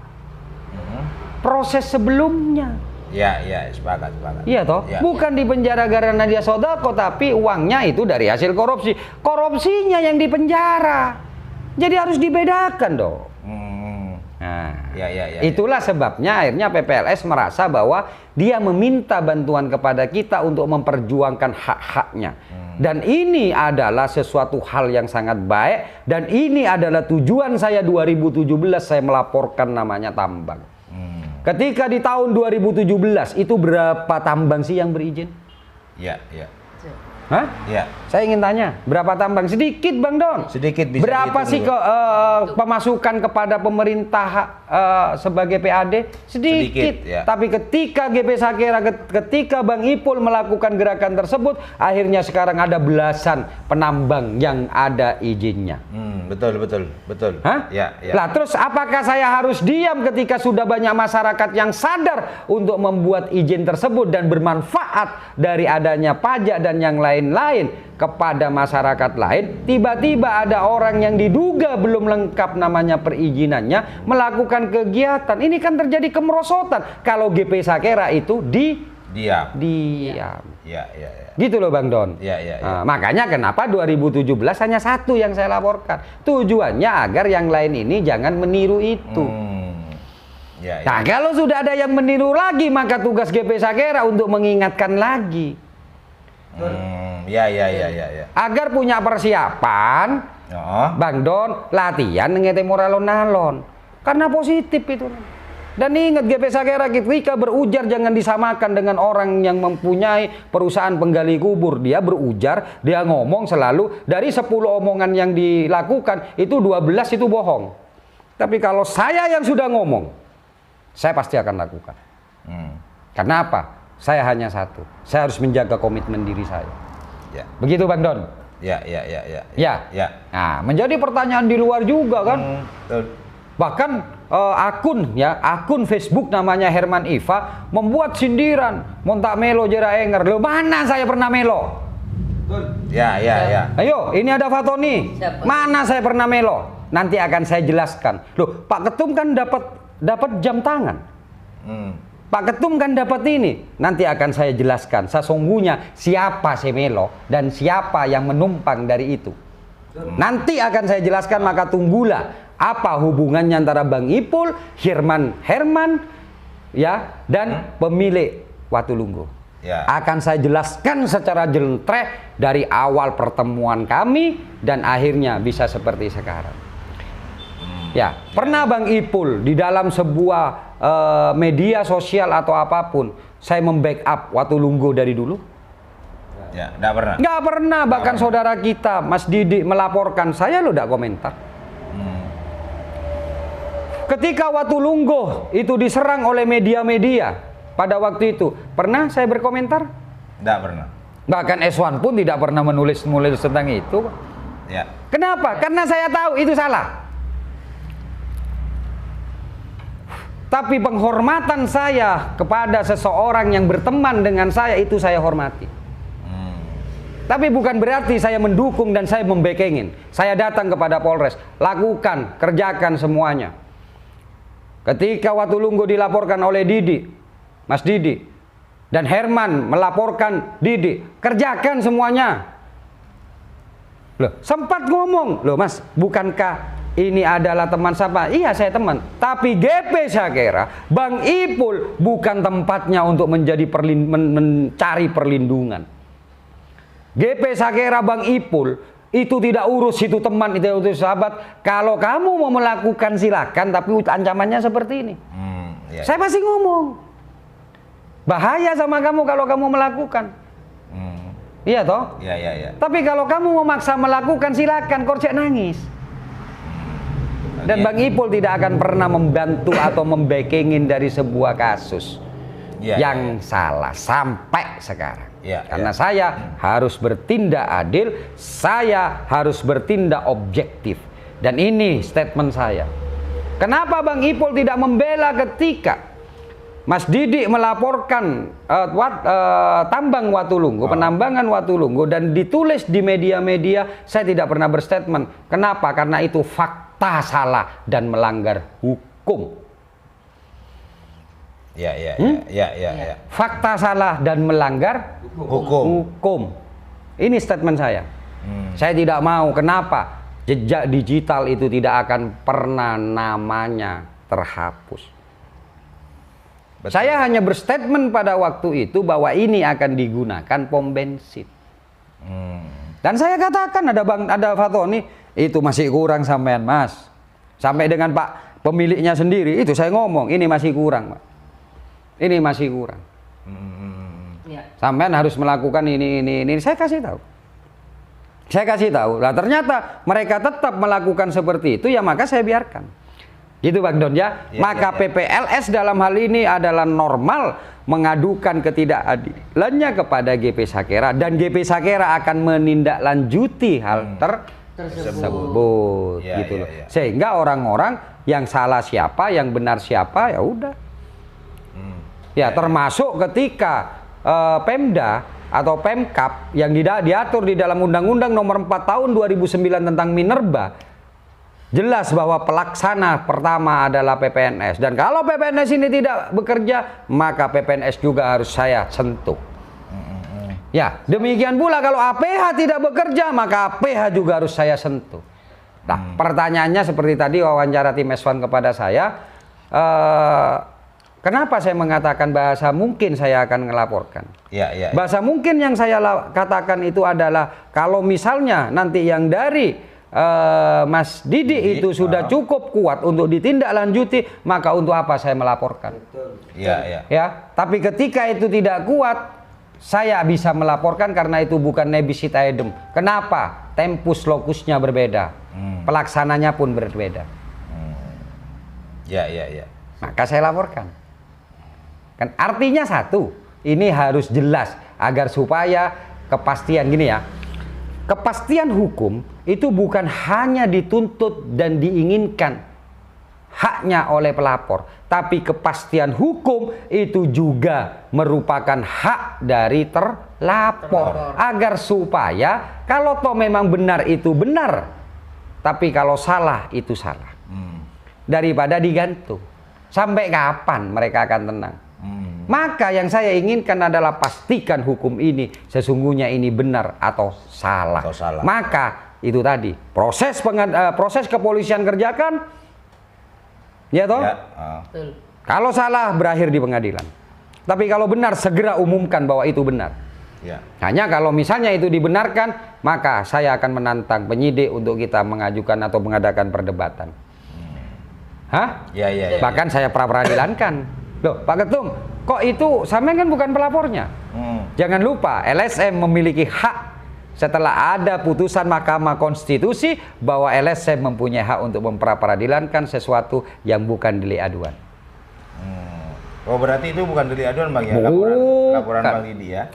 proses sebelumnya. Iya, sepakat. Iya toh? Ya, bukan dipenjara karena dia sodako, tapi uangnya itu dari hasil korupsi. Korupsinya yang dipenjara. Jadi harus dibedakan dong. Nah, itulah sebabnya akhirnya PPLS merasa bahwa dia meminta bantuan kepada kita untuk memperjuangkan hak-haknya. Dan ini adalah sesuatu hal yang sangat baik, dan ini adalah tujuan saya 2017 saya melaporkan namanya tambang. Ketika di tahun 2017 itu berapa tambang sih yang berizin? Iya. Hah? Iya. Saya ingin tanya, berapa tambang? Sedikit, Bang Don. Sedikit bisa. Berapa sih pemasukan kepada pemerintah sebagai PAD? Sedikit. Ya. Tapi ketika GP Sakera, ketika Bang Ipul melakukan gerakan tersebut, akhirnya sekarang ada belasan penambang yang ada izinnya. Betul. Hah? Ya. Lah terus apakah saya harus diam ketika sudah banyak masyarakat yang sadar untuk membuat izin tersebut dan bermanfaat dari adanya pajak dan yang lain-lain kepada masyarakat lain? Tiba-tiba ada orang yang diduga belum lengkap namanya perizinannya melakukan kegiatan. Ini kan terjadi kemerosotan kalau GP Sakera itu diam. Iya. Gitu loh Bang Don. Iya. Nah, makanya kenapa 2017 hanya satu yang saya laporkan. Tujuannya agar yang lain ini jangan meniru itu. Nah, kalau sudah ada yang meniru lagi, maka tugas GP Sakera untuk mengingatkan lagi. Ya. Agar punya persiapan, Bang Don, latihan ngete moralon-nalon. Karena positif itu. Dan ingat GP Sakera ketika berujar jangan disamakan dengan orang yang mempunyai perusahaan penggali kubur. Dia berujar, dia ngomong selalu dari 10 omongan yang dilakukan itu 12 itu bohong. Tapi kalau saya yang sudah ngomong, saya pasti akan lakukan. Karena apa? Saya hanya satu. Saya harus menjaga komitmen diri saya. Ya. Begitu Bang Don? Ya. Nah, menjadi pertanyaan di luar juga kan? Bahkan akun Facebook namanya Herman Iva membuat sindiran, montak melo jera enger. Lo mana saya pernah melo? Ya. Ayo, ini ada foto nih. Mana saya pernah melo? Nanti akan saya jelaskan. Loh, Pak Ketum kan dapat jam tangan. Pak Ketum kan dapat ini. Nanti akan saya jelaskan sesungguhnya siapa Semelo dan siapa yang menumpang dari itu. Nanti akan saya jelaskan, maka tunggulah apa hubungannya antara Bang Ipul, Herman ya, dan pemilik Watulunggo. Ya. Akan saya jelaskan secara jelentreh dari awal pertemuan kami dan akhirnya bisa seperti sekarang. Ya, pernah Bang Ipul di dalam sebuah media sosial atau apapun saya membackup Watulunggo dari dulu? Ya, enggak pernah. Enggak pernah, bahkan saudara kita Mas Didi melaporkan, saya lo enggak komentar. Ketika Watulunggo itu diserang oleh media-media pada waktu itu, pernah saya berkomentar? Enggak pernah. Bahkan S1 pun tidak pernah menulis tentang itu. Ya. Kenapa? Karena saya tahu itu salah. Tapi penghormatan saya kepada seseorang yang berteman dengan saya itu saya hormati. Tapi bukan berarti saya mendukung dan saya membekengin. Saya datang kepada Polres, lakukan, kerjakan semuanya. Ketika Watulunggu dilaporkan oleh Didi, Mas Didi, dan Herman melaporkan Didi, kerjakan semuanya. Loh, sempat ngomong, loh Mas, bukankah ini adalah teman siapa? Iya, saya teman. Tapi GP Sakera, Bang Ipul bukan tempatnya untuk menjadi mencari perlindungan. GP Sakera, Bang Ipul itu tidak urus itu teman, itu sahabat. Kalau kamu mau melakukan silakan, tapi ancamannya seperti ini. Saya pasti ngomong. Bahaya sama kamu kalau kamu melakukan. Iya toh? Iya. Tapi kalau kamu memaksa melakukan silakan, korcek nangis. Dan Bang Ipul tidak akan pernah membantu atau membekengin dari sebuah kasus yang salah sampai sekarang. Karena saya harus bertindak adil, saya harus bertindak objektif. Dan ini statement saya. Kenapa Bang Ipul tidak membela ketika Mas Didi melaporkan tambang Watulunggu, penambangan Watulunggu, dan ditulis di media-media, saya tidak pernah berstatement. Kenapa? Karena itu fakta salah dan melanggar hukum. Fakta salah dan melanggar hukum. Ini statement saya. Saya tidak mau. Kenapa? Jejak digital itu tidak akan pernah namanya terhapus. Betul. Saya hanya berstatement pada waktu itu bahwa ini akan digunakan pom bensin. Dan saya katakan ada Fatoni, itu masih kurang sampean Mas. Sampai dengan Pak pemiliknya sendiri itu saya ngomong, ini masih kurang Pak. Ini masih kurang. Sampean harus melakukan ini. Saya kasih tahu. Nah ternyata mereka tetap melakukan seperti itu, ya maka saya biarkan. Gitu Bang Don ya. Maka PPLS dalam hal ini adalah normal mengadukan ketidakadilannya kepada GP Sakera, dan GP Sakera akan menindaklanjuti hal tersebut gitu loh. Sehingga orang-orang yang salah siapa, yang benar siapa, ya udah. Termasuk ketika Pemda atau Pemkap yang diatur di dalam Undang-Undang Nomor 4 Tahun 2009 tentang Minerba, jelas bahwa pelaksana pertama adalah PPNS. Dan kalau PPNS ini tidak bekerja, maka PPNS juga harus saya sentuh. Ya, demikian pula kalau APH tidak bekerja, maka APH juga harus saya sentuh. Nah, pertanyaannya seperti tadi wawancara tim S1 kepada saya, kenapa saya mengatakan bahasa mungkin saya akan melaporkan? Bahasa mungkin yang saya katakan itu adalah kalau misalnya nanti yang dari Mas Didi itu sudah cukup kuat untuk ditindaklanjuti, maka untuk apa saya melaporkan? Ya, tapi ketika itu tidak kuat, saya bisa melaporkan karena itu bukan nebis sit aedem. Kenapa? Tempus lokusnya berbeda, pelaksananya pun berbeda. Maka saya laporkan. Kan artinya satu, ini harus jelas agar supaya kepastian gini ya. Kepastian hukum itu bukan hanya dituntut dan diinginkan haknya oleh pelapor, tapi kepastian hukum itu juga merupakan hak dari terlapor. Agar supaya kalau toh memang benar itu benar, tapi kalau salah itu salah. Daripada digantung. Sampai kapan mereka akan tenang? Maka yang saya inginkan adalah pastikan hukum ini sesungguhnya ini benar atau salah. Maka itu tadi proses kepolisian kerjakan, ya toh. Kalau salah berakhir di pengadilan. Tapi kalau benar segera umumkan bahwa itu benar. Hanya kalau misalnya itu dibenarkan, maka saya akan menantang penyidik untuk kita mengajukan atau mengadakan perdebatan. Bahkan saya pra-peradilankan. Loh, Pak Ketum, kok itu sampean kan bukan pelapornya? Jangan lupa LSM memiliki hak setelah ada putusan Mahkamah Konstitusi bahwa LSM mempunyai hak untuk memperadilankan sesuatu yang bukan delik aduan. Oh, berarti itu bukan delik aduan Bang ya? Laporan Bang Didi ya?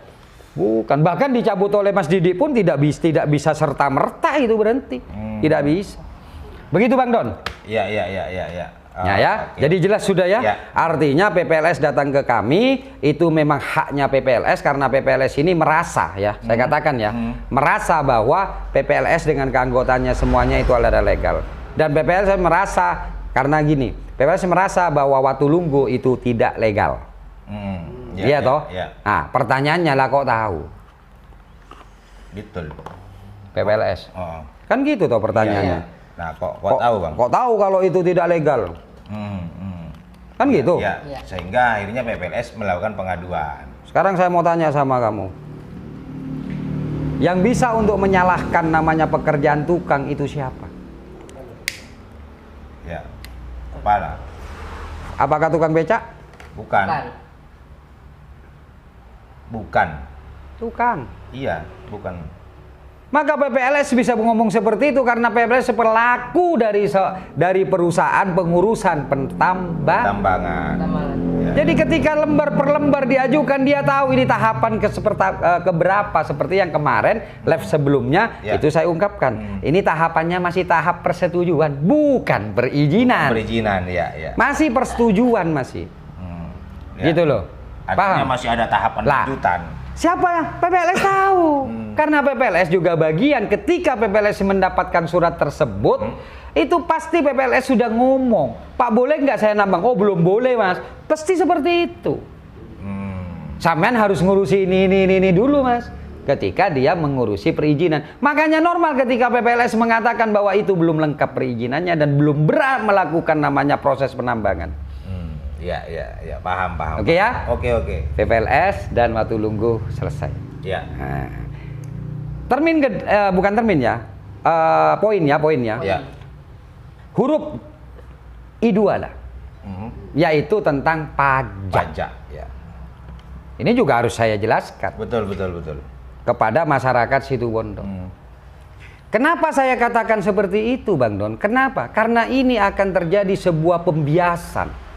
Bukan, bahkan dicabut oleh Mas Didi pun tidak bisa serta-merta itu berhenti. Tidak bisa. Begitu Bang Don? Iya. Okay. Jadi jelas sudah ya? Artinya PPLS datang ke kami itu memang haknya PPLS karena PPLS ini merasa ya, saya katakan ya, merasa bahwa PPLS dengan keanggotaannya semuanya itu adalah legal. Dan PPLS merasa Karena gini, PPLS merasa bahwa Watulunggu itu tidak legal. Iya toh? Ya. Nah, pertanyaannya lah kok tahu? Betul. PPLS. Oh. Kan gitu toh pertanyaannya. Nah, kok tahu, Bang? Kok tahu kalau itu tidak legal? Kan gitu. Ya, sehingga akhirnya PPLS melakukan pengaduan. Sekarang saya mau tanya sama kamu. Yang bisa untuk menyalahkan namanya pekerjaan tukang itu siapa? Ya. Kepala. Apakah tukang becak? Bukan. Bukan. Tukang. Iya, bukan. Maka PPLS bisa ngomong seperti itu karena PPLS pelaku dari perusahaan pengurusan Tambangan. Ya. Jadi ketika lembar per lembar diajukan, dia tahu ini tahapan keberapa, seperti yang kemarin live sebelumnya itu saya ungkapkan. Ini tahapannya masih tahap persetujuan, bukan perizinan. Perizinan, ya. Masih persetujuan masih. Gitu loh. Artinya Paham? masih ada tahapan lanjutan. Siapa? PPLS tahu. Karena PPLS juga bagian ketika PPLS mendapatkan surat tersebut, itu pasti PPLS sudah ngomong, Pak boleh nggak saya nambang? Oh belum boleh Mas. Pasti seperti itu. Sampean harus ngurusi ini dulu Mas. Ketika dia mengurusi perizinan. Makanya normal ketika PPLS mengatakan bahwa itu belum lengkap perizinannya dan belum berat melakukan namanya proses penambangan. Ya, paham. Oke ya? Oke. PPLS dan Watulunggu selesai. Ya. Nah, bukan termin ya, poinnya. Ya. Huruf I2 lah, yaitu tentang pajak. Ya. Ini juga harus saya jelaskan. Betul. Kepada masyarakat Situbondo. Kenapa saya katakan seperti itu, Bang Don? Kenapa? Karena ini akan terjadi sebuah pembiasan.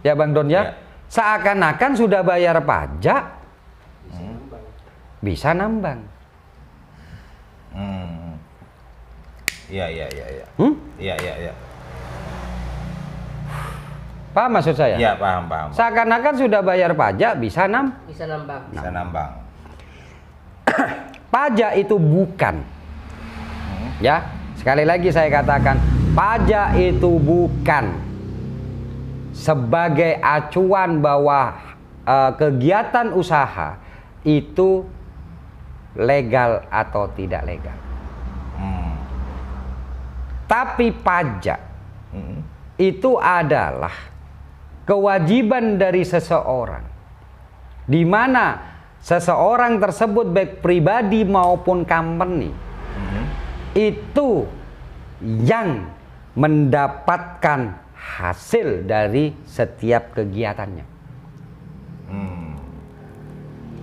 Ya Bang Don ya, seakan-akan sudah bayar pajak, bisa nambang. Iya. Iya. Paham maksud saya? Iya, paham. Seakan-akan sudah bayar pajak, bisa nambang. Bisa nambang. Pajak itu bukan. Ya, sekali lagi saya katakan, pajak itu bukan sebagai acuan bahwa kegiatan usaha itu legal atau tidak legal. Tapi pajak itu adalah kewajiban dari seseorang, di mana seseorang tersebut baik pribadi maupun company itu yang mendapatkan hasil dari setiap kegiatannya.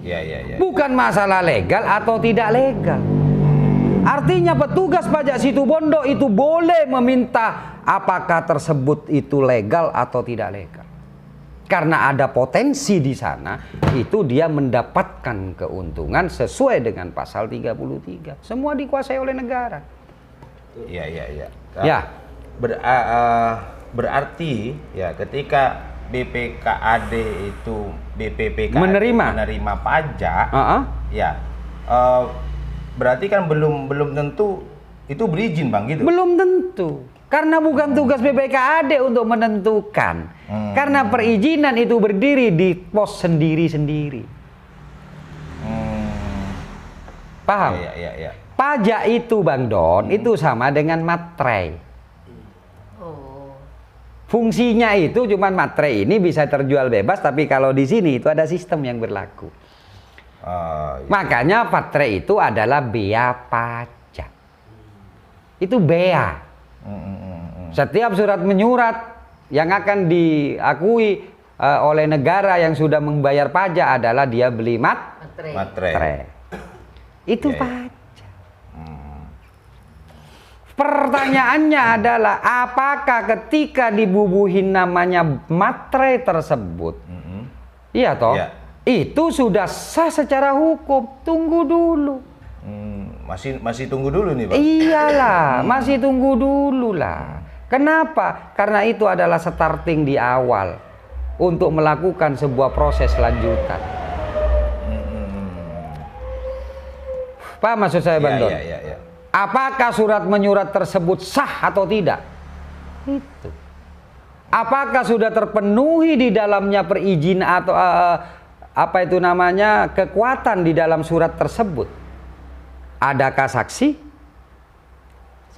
Ya. Bukan masalah legal atau tidak legal. Artinya petugas pajak Situbondo itu boleh meminta apakah tersebut itu legal atau tidak legal. Karena ada potensi di sana, itu dia mendapatkan keuntungan sesuai dengan pasal 33. Semua dikuasai oleh negara. Iya. Ya. Berarti ya ketika BPKAD itu BPPKAD menerima pajak, ya berarti kan belum tentu itu berizin Bang gitu. Belum tentu. Karena bukan tugas BPKAD untuk menentukan. Karena perizinan itu berdiri di pos sendiri-sendiri. Paham? Iya. Pajak itu Bang Don, itu sama dengan materai. Fungsinya itu cuman materai ini bisa terjual bebas, tapi kalau di sini itu ada sistem yang berlaku. Makanya materai itu adalah bea pajak. Itu bea. Setiap surat menyurat yang akan diakui oleh negara yang sudah membayar pajak adalah dia beli materai. Itu pajak. Pertanyaannya adalah apakah ketika dibubuhin namanya materai tersebut, iya toh, itu sudah sah secara hukum? Tunggu dulu. Masih tunggu dulu nih Bang. Iyalah, masih tunggu dulu lah. Kenapa? Karena itu adalah starting di awal untuk melakukan sebuah proses lanjutan. Pak maksud saya Bang Don? Iya. Apakah surat menyurat tersebut sah atau tidak? Itu. Apakah sudah terpenuhi di dalamnya perizinan atau apa itu namanya, kekuatan di dalam surat tersebut? Adakah saksi?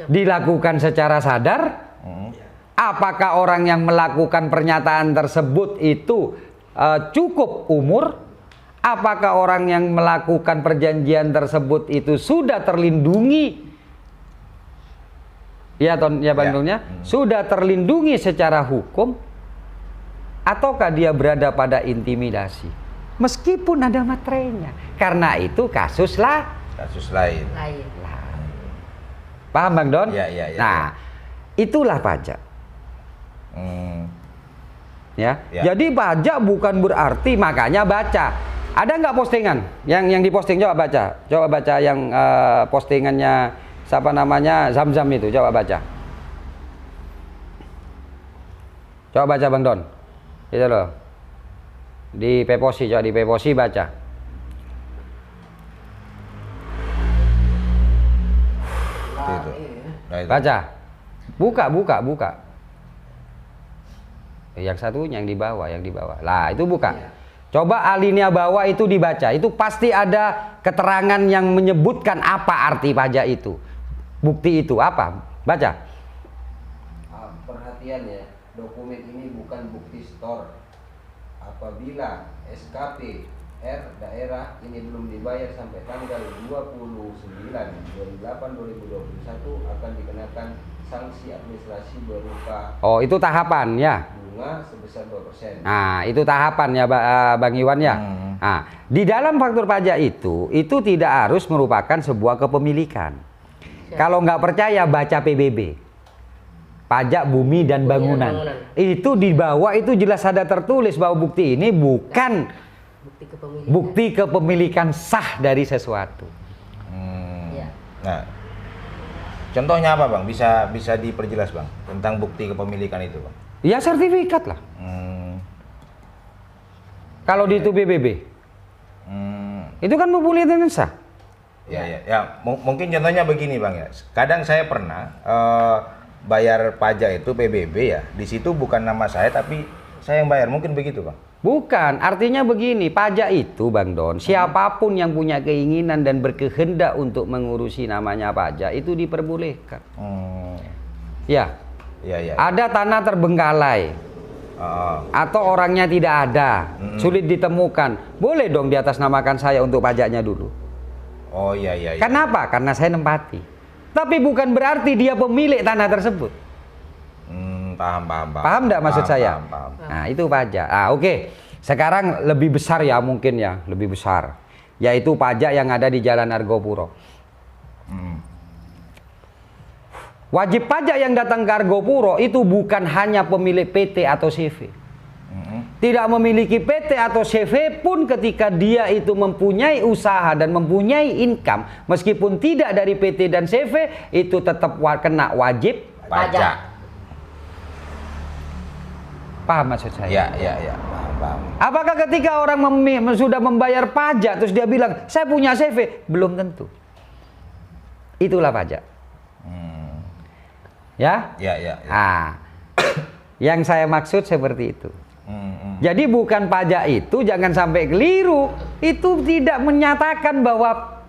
Dilakukan secara sadar? Apakah orang yang melakukan pernyataan tersebut itu cukup umur? Apakah orang yang melakukan perjanjian tersebut itu sudah terlindungi? Ya, Bang Don ya? Sudah terlindungi secara hukum? Ataukah dia berada pada intimidasi? Meskipun ada materainya. Karena itu kasus lain. Paham Bang Don? Ya. Nah, itulah pajak. Ya. Jadi pajak bukan berarti, makanya baca. Ada nggak postingan yang diposting? Coba baca yang postingannya siapa namanya, Zam-Zam itu, coba baca Bang Don, itu loh, di Peposi, coba di Peposi baca. Baca, buka. Yang satunya yang di bawah. Lah itu buka. Coba alinea bawah itu dibaca. Itu pasti ada keterangan yang menyebutkan apa arti pajak itu. Bukti itu apa? Baca. Perhatian ya, dokumen ini bukan bukti store. Apabila SKP R daerah ini belum dibayar sampai tanggal 29/28/2021 akan dikenakan sanksi administrasi berupa itu tahapan ya. Bunga sebesar 2%. Nah, itu tahapan ya Bang Iwan ya. Nah, di dalam faktur pajak itu tidak harus merupakan sebuah kepemilikan. Kalau nggak percaya baca PBB. Pajak Bumi dan Bangunan. Itu di bawah itu jelas ada tertulis bahwa bukti ini bukan bukti kepemilikan sah dari sesuatu. Nah, contohnya apa Bang? Bisa diperjelas Bang tentang bukti kepemilikan itu Bang? Ya sertifikat lah. Kalau di itu PBB, itu kan mempunyai sah. Ya. Mungkin contohnya begini Bang ya. Kadang saya pernah bayar pajak itu PBB ya. Di situ bukan nama saya tapi saya yang bayar. Mungkin begitu Bang? Bukan. Artinya begini, pajak itu Bang Don, siapapun yang punya keinginan dan berkehendak untuk mengurusi namanya pajak itu diperbolehkan. Ya. Ada tanah terbengkalai atau orangnya tidak ada, sulit ditemukan, boleh dong di atas namakan saya untuk pajaknya dulu. Iya. Kenapa? Karena saya nempati. Tapi bukan berarti dia pemilik tanah tersebut. Paham enggak maksud saya? Paham. Nah, itu pajak. Oke. Sekarang lebih besar ya, mungkin ya, lebih besar. Yaitu pajak yang ada di Jalan Argopuro. Wajib pajak yang datang ke Argopuro itu bukan hanya pemilik PT atau CV. Tidak memiliki PT atau CV pun ketika dia itu mempunyai usaha dan mempunyai income, meskipun tidak dari PT dan CV, itu tetap kena wajib pajak. Paham maksud saya? Ya. Paham. Apakah ketika orang sudah membayar pajak terus dia bilang saya punya CV? Belum tentu. Itulah pajak. Ya? Ya. Yang saya maksud seperti itu. Jadi bukan pajak itu, jangan sampai keliru. Itu tidak menyatakan bahwa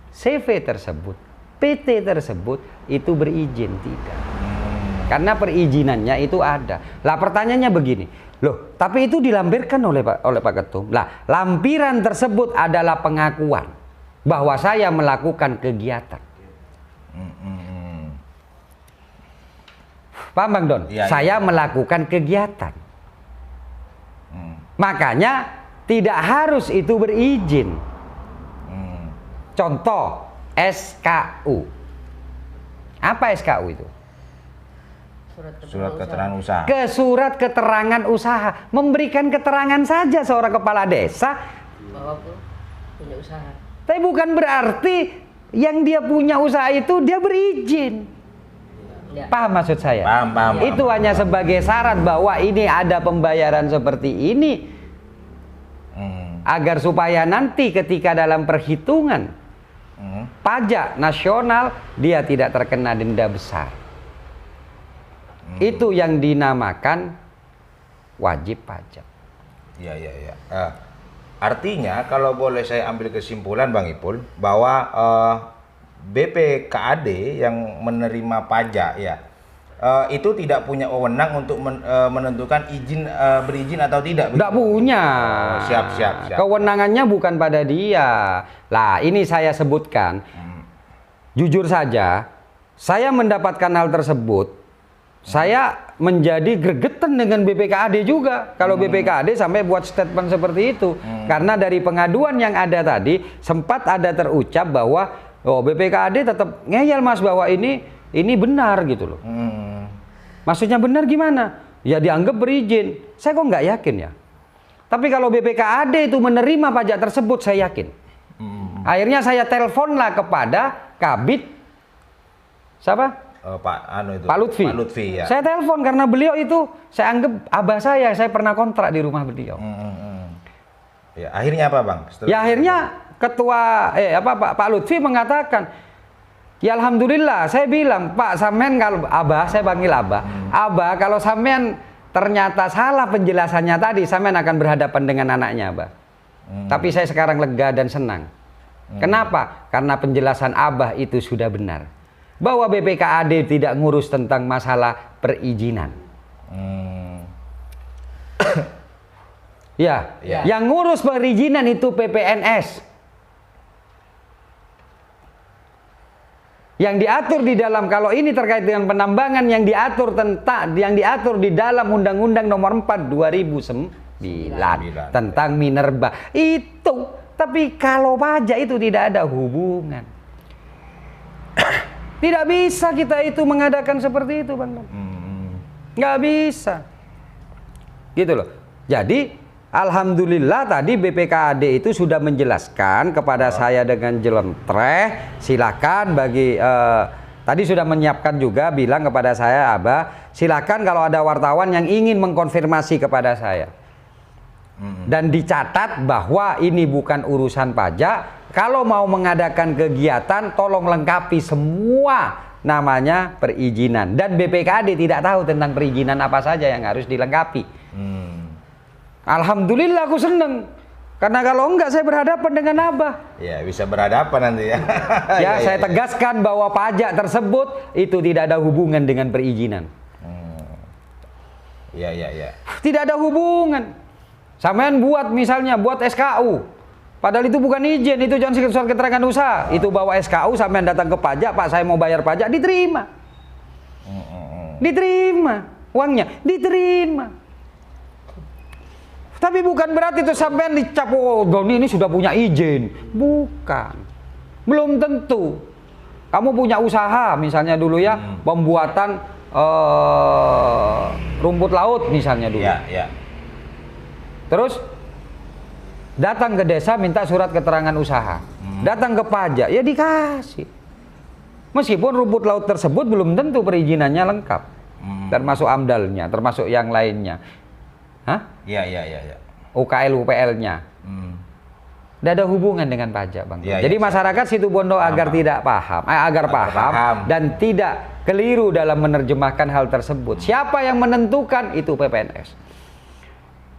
CV tersebut, PT tersebut itu berizin, tidak. Karena perizinannya itu ada. Lah pertanyaannya begini, loh, tapi itu dilampirkan oleh Pak Ketum. Lah, lampiran tersebut adalah pengakuan bahwa saya melakukan kegiatan. Paham Bang Don? Saya melakukan kegiatan. Makanya tidak harus itu berizin. Contoh SKU. Apa SKU itu? Surat keterangan usaha. Surat keterangan usaha. Memberikan keterangan saja seorang kepala desa bahwa punya usaha. Tapi bukan berarti yang dia punya usaha itu dia berizin. Paham maksud saya? Paham. Itu hanya sebagai syarat bahwa ini ada pembayaran seperti ini, agar supaya nanti ketika dalam perhitungan pajak nasional, dia tidak terkena denda besar. Itu yang dinamakan wajib pajak. Ya, ya, ya. Artinya kalau boleh saya ambil kesimpulan Bang Ipul bahwa BPKAD yang menerima pajak ya itu tidak punya wewenang untuk menentukan berizin atau tidak. Tidak punya. Siap. Kewenangannya bukan pada dia. Lah, ini saya sebutkan. Jujur saja, saya mendapatkan hal tersebut, saya menjadi gregetan dengan BPKAD juga. Kalau BPKAD sampai buat statement seperti itu. Karena dari pengaduan yang ada tadi, sempat ada terucap bahwa BPKAD tetap ngeyel Mas bahwa ini benar gitu loh. Maksudnya benar gimana? Ya dianggap berizin. Saya kok nggak yakin ya. Tapi kalau BPKAD itu menerima pajak tersebut, saya yakin. Akhirnya saya teleponlah kepada Kabid siapa? Pak Lutfi. Pak Lutfi ya. Saya telepon karena beliau itu saya anggap abah saya pernah kontrak di rumah beliau. Ya, akhirnya apa Bang? Ya akhirnya ketua Pak Lutfi mengatakan, ya alhamdulillah, saya bilang, Pak sampean kalau abah, saya panggil abah, abah kalau sampean ternyata salah penjelasannya tadi, sampean akan berhadapan dengan anaknya abah. Tapi saya sekarang lega dan senang. Kenapa? Karena penjelasan abah itu sudah benar. Bahwa BPKAD tidak ngurus tentang masalah perizinan. Ya, yang ngurus perizinan itu PPNS. Yang diatur di dalam, kalau ini terkait dengan penambangan, yang diatur di dalam Undang-Undang Nomor 4 2009 tentang minerba itu. Tapi kalau pajak itu tidak ada hubungan. Tidak bisa kita itu mengadakan seperti itu, Bang. Nggak bisa. Gitu loh. Jadi alhamdulillah tadi BPKAD itu sudah menjelaskan kepada saya dengan jelentreh, silakan bagi tadi sudah menyiapkan juga bilang kepada saya, Abah, silakan kalau ada wartawan yang ingin mengkonfirmasi kepada saya. Dan dicatat bahwa ini bukan urusan pajak. Kalau mau mengadakan kegiatan tolong lengkapi semua namanya perizinan. Dan BPKAD tidak tahu tentang perizinan apa saja yang harus dilengkapi. Alhamdulillah aku seneng. Karena kalau enggak saya berhadapan dengan Abah. Ya bisa berhadapan nanti ya. Saya tegaskan bahwa pajak tersebut itu tidak ada hubungan dengan perizinan. Ya. Tidak ada hubungan. Sampean buat misalnya buat SKU. Padahal itu bukan izin, itu jangan surat keterangan usaha. Itu bawa SKU, sampean datang ke pajak, Pak saya mau bayar pajak, diterima. Diterima. Uangnya diterima. Tapi bukan berarti itu sampean dicap, oh Doni ini sudah punya izin. Bukan. Belum tentu. Kamu punya usaha misalnya dulu ya, pembuatan rumput laut misalnya dulu. Ya. Terus datang ke desa minta surat keterangan usaha. Datang ke pajak, ya dikasih. Meskipun rumput laut tersebut belum tentu perizinannya lengkap. Termasuk amdalnya, termasuk yang lainnya. Hah? Iya. UKL, UPL-nya. Tidak ada hubungan dengan pajak, Bang. Jadi masyarakat Situbondo agar tidak paham, agar paham dan tidak keliru dalam menerjemahkan hal tersebut. Siapa yang menentukan itu PPNS.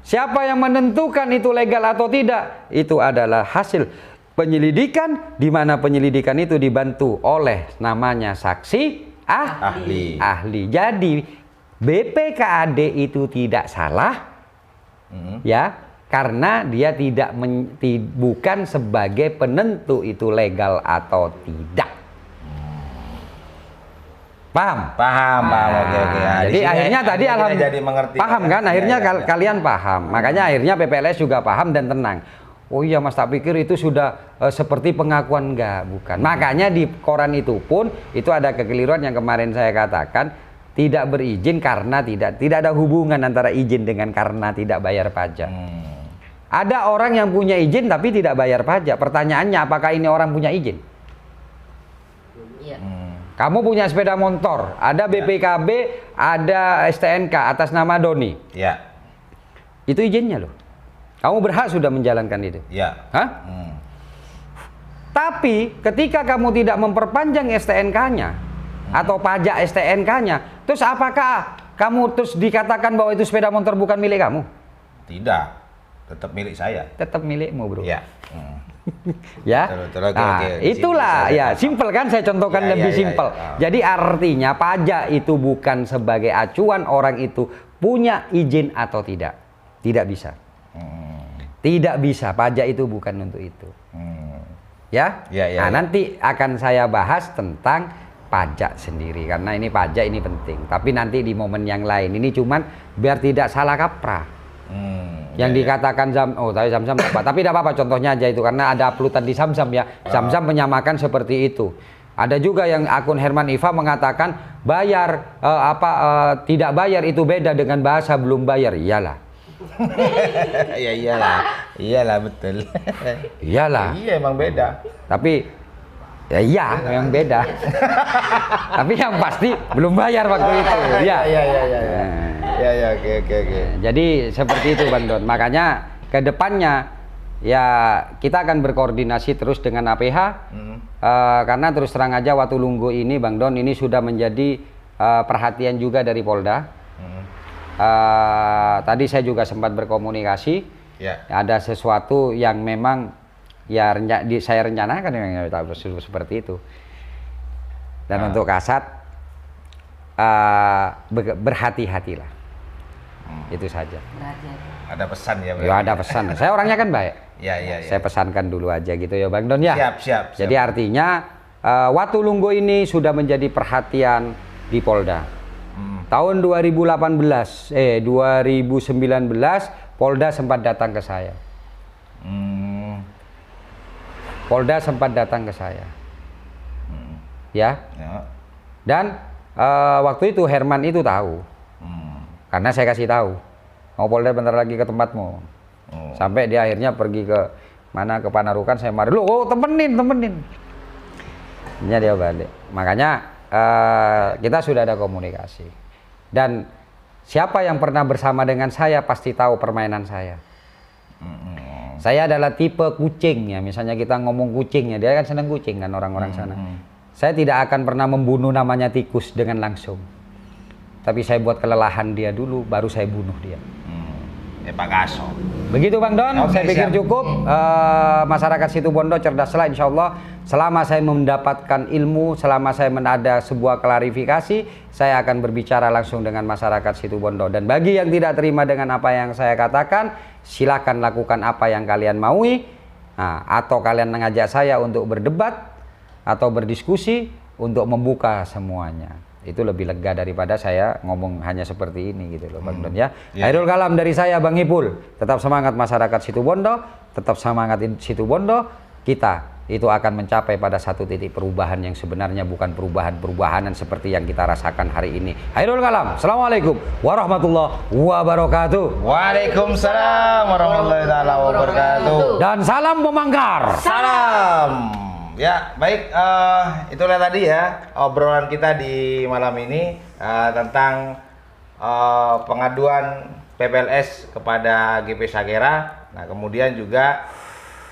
Siapa yang menentukan itu legal atau tidak? Itu adalah hasil penyelidikan, di mana penyelidikan itu dibantu oleh namanya saksi ahli. Jadi BPKAD itu tidak salah, ya, karena dia bukan sebagai penentu itu legal atau tidak. Paham? Oke. Jadi akhirnya tadi alhamdulillah paham kan? Akhirnya kalian paham. Makanya akhirnya PPLS juga paham dan tenang. Oh iya Mas, tak pikir itu sudah seperti pengakuan. Enggak, bukan. Makanya di koran itu pun itu ada kekeliruan yang kemarin saya katakan, tidak berizin karena tidak ada hubungan antara izin dengan karena tidak bayar pajak. Ada orang yang punya izin tapi tidak bayar pajak. Pertanyaannya, apakah ini orang punya izin? Iya. Kamu punya sepeda motor, ada BPKB, ada STNK atas nama Doni. Ya. Itu izinnya loh. Kamu berhak sudah menjalankan itu. Ya. Hah? Tapi ketika kamu tidak memperpanjang STNK-nya atau pajak STNK-nya, terus apakah kamu terus dikatakan bahwa itu sepeda motor bukan milik kamu? Tidak, tetap milik saya. Tetap milikmu, bro. Ya. Ya. Betul, oke, Nah, oke. itulah Simpel, ya, simpel kan, saya contohkan Ya, lebih ya, simpel. ya. Jadi artinya pajak itu bukan sebagai acuan orang itu punya izin atau tidak. Tidak bisa. Tidak bisa, pajak itu bukan untuk itu. Ya? Ya, ya, Nah, ya. nanti akan saya bahas tentang pajak sendiri karena ini pajak ini penting. Tapi nanti di momen yang lain. Ini cuman biar tidak salah kaprah. Yang dikatakan tapi Zamzam apa? Tapi tidak apa-apa, contohnya aja itu karena ada uploadan di Zamzam ya. Zamzam menyamakan seperti itu. Ada juga yang akun Herman Iva mengatakan bayar tidak bayar itu beda dengan bahasa belum bayar. Iyalah. Ya iyalah betul. Iyalah. Iya emang beda. Tapi ya iya memang beda. Tapi yang pasti belum bayar waktu itu. Ya. Ya oke. Jadi seperti itu Bang Don. Makanya ke depannya ya kita akan berkoordinasi terus dengan APH karena terus terang aja Watulunggo ini Bang Don ini sudah menjadi perhatian juga dari Polda. Tadi saya juga sempat berkomunikasi. Ya. Ada sesuatu yang memang ya saya rencanakan yang seperti itu. Dan untuk Kasat berhati-hatilah. Itu saja. Ada pesan ya, Ya ada pesan. Saya orangnya kan baik. Ya. Saya pesankan dulu aja gitu ya Bang Don ya. Siap. Jadi artinya Watulunggo ini sudah menjadi perhatian di Polda. Tahun 2019 Polda sempat datang ke saya. Polda sempat datang ke saya. Ya. Dan waktu itu Herman itu tahu. Karena saya kasih tahu. Mau Polda bentar lagi ke tempatmu. Sampai dia akhirnya pergi ke mana, ke Panarukan, saya marah. Loh, temenin. Ini dia balik. Makanya kita sudah ada komunikasi. Dan siapa yang pernah bersama dengan saya pasti tahu permainan saya. Saya adalah tipe kucing ya. Misalnya kita ngomong kucingnya, dia kan senang kucing kan orang-orang sana. Saya tidak akan pernah membunuh namanya tikus dengan langsung. Tapi saya buat kelelahan dia dulu, baru saya bunuh dia. Pak Kaso. Begitu Bang Don, Oke, saya pikir siap. cukup. Masyarakat Situbondo cerdaslah insya Allah. Selama saya mendapatkan ilmu, selama saya ada sebuah klarifikasi, saya akan berbicara langsung dengan masyarakat Situbondo. Dan bagi yang tidak terima dengan apa yang saya katakan, silakan lakukan apa yang kalian maui. Atau kalian mengajak saya untuk berdebat atau berdiskusi untuk membuka semuanya. Itu lebih lega daripada saya ngomong hanya seperti ini gitu loh Bang Don ya. Akhirul kalam dari saya Bang Ipul. Tetap semangat masyarakat Situbondo, tetap semangat Situbondo. Kita itu akan mencapai pada satu titik perubahan yang sebenarnya bukan perubahan-perubahanan seperti yang kita rasakan hari ini. Akhirul kalam. Assalamualaikum warahmatullahi wabarakatuh. Waalaikumsalam warahmatullahi wabarakatuh. Dan salam memangkar. Salam. Ya, baik, itulah tadi ya obrolan kita di malam ini tentang pengaduan PPLS kepada GP Sakera. Nah, kemudian juga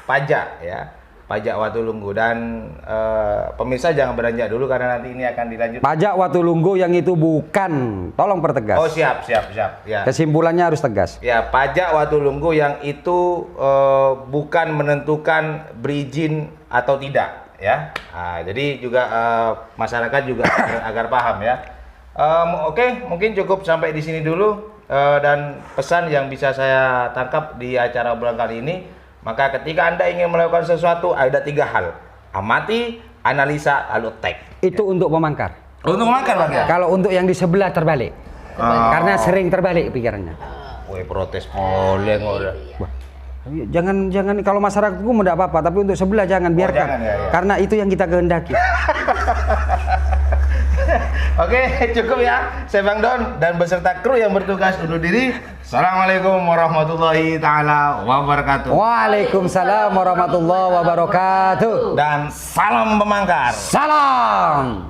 pajak ya, pajak Watulunggo. Dan pemirsa jangan beranjak dulu karena nanti ini akan dilanjut. Pajak Watulunggo yang itu bukan, tolong pertegas. Oh, siap. Ya. Kesimpulannya harus tegas. Ya, pajak Watulunggo yang itu bukan menentukan berizin atau tidak ya. Jadi juga masyarakat juga agar paham ya. Oke, mungkin cukup sampai di sini dulu dan pesan yang bisa saya tangkap di acara obrolan kali ini. Maka ketika Anda ingin melakukan sesuatu ada 3 hal: amati, analisa, lalu tag. Itu untuk memangkar. Untuk makan Bang ya? Kalau untuk yang di sebelah terbalik. Karena sering terbalik pikirannya. Woi, protes boleh udah. Jangan kalau masyarakat umum tidak apa-apa, tapi untuk sebelah jangan, biarkan. Jangan, ya. Karena itu yang kita kehendaki. Oke, cukup ya. Saya Bang Don dan beserta kru yang bertugas undur diri. Assalamualaikum warahmatullahi taala wabarakatuh. Waalaikumsalam warahmatullahi wabarakatuh. Dan salam pemangkar. Salam.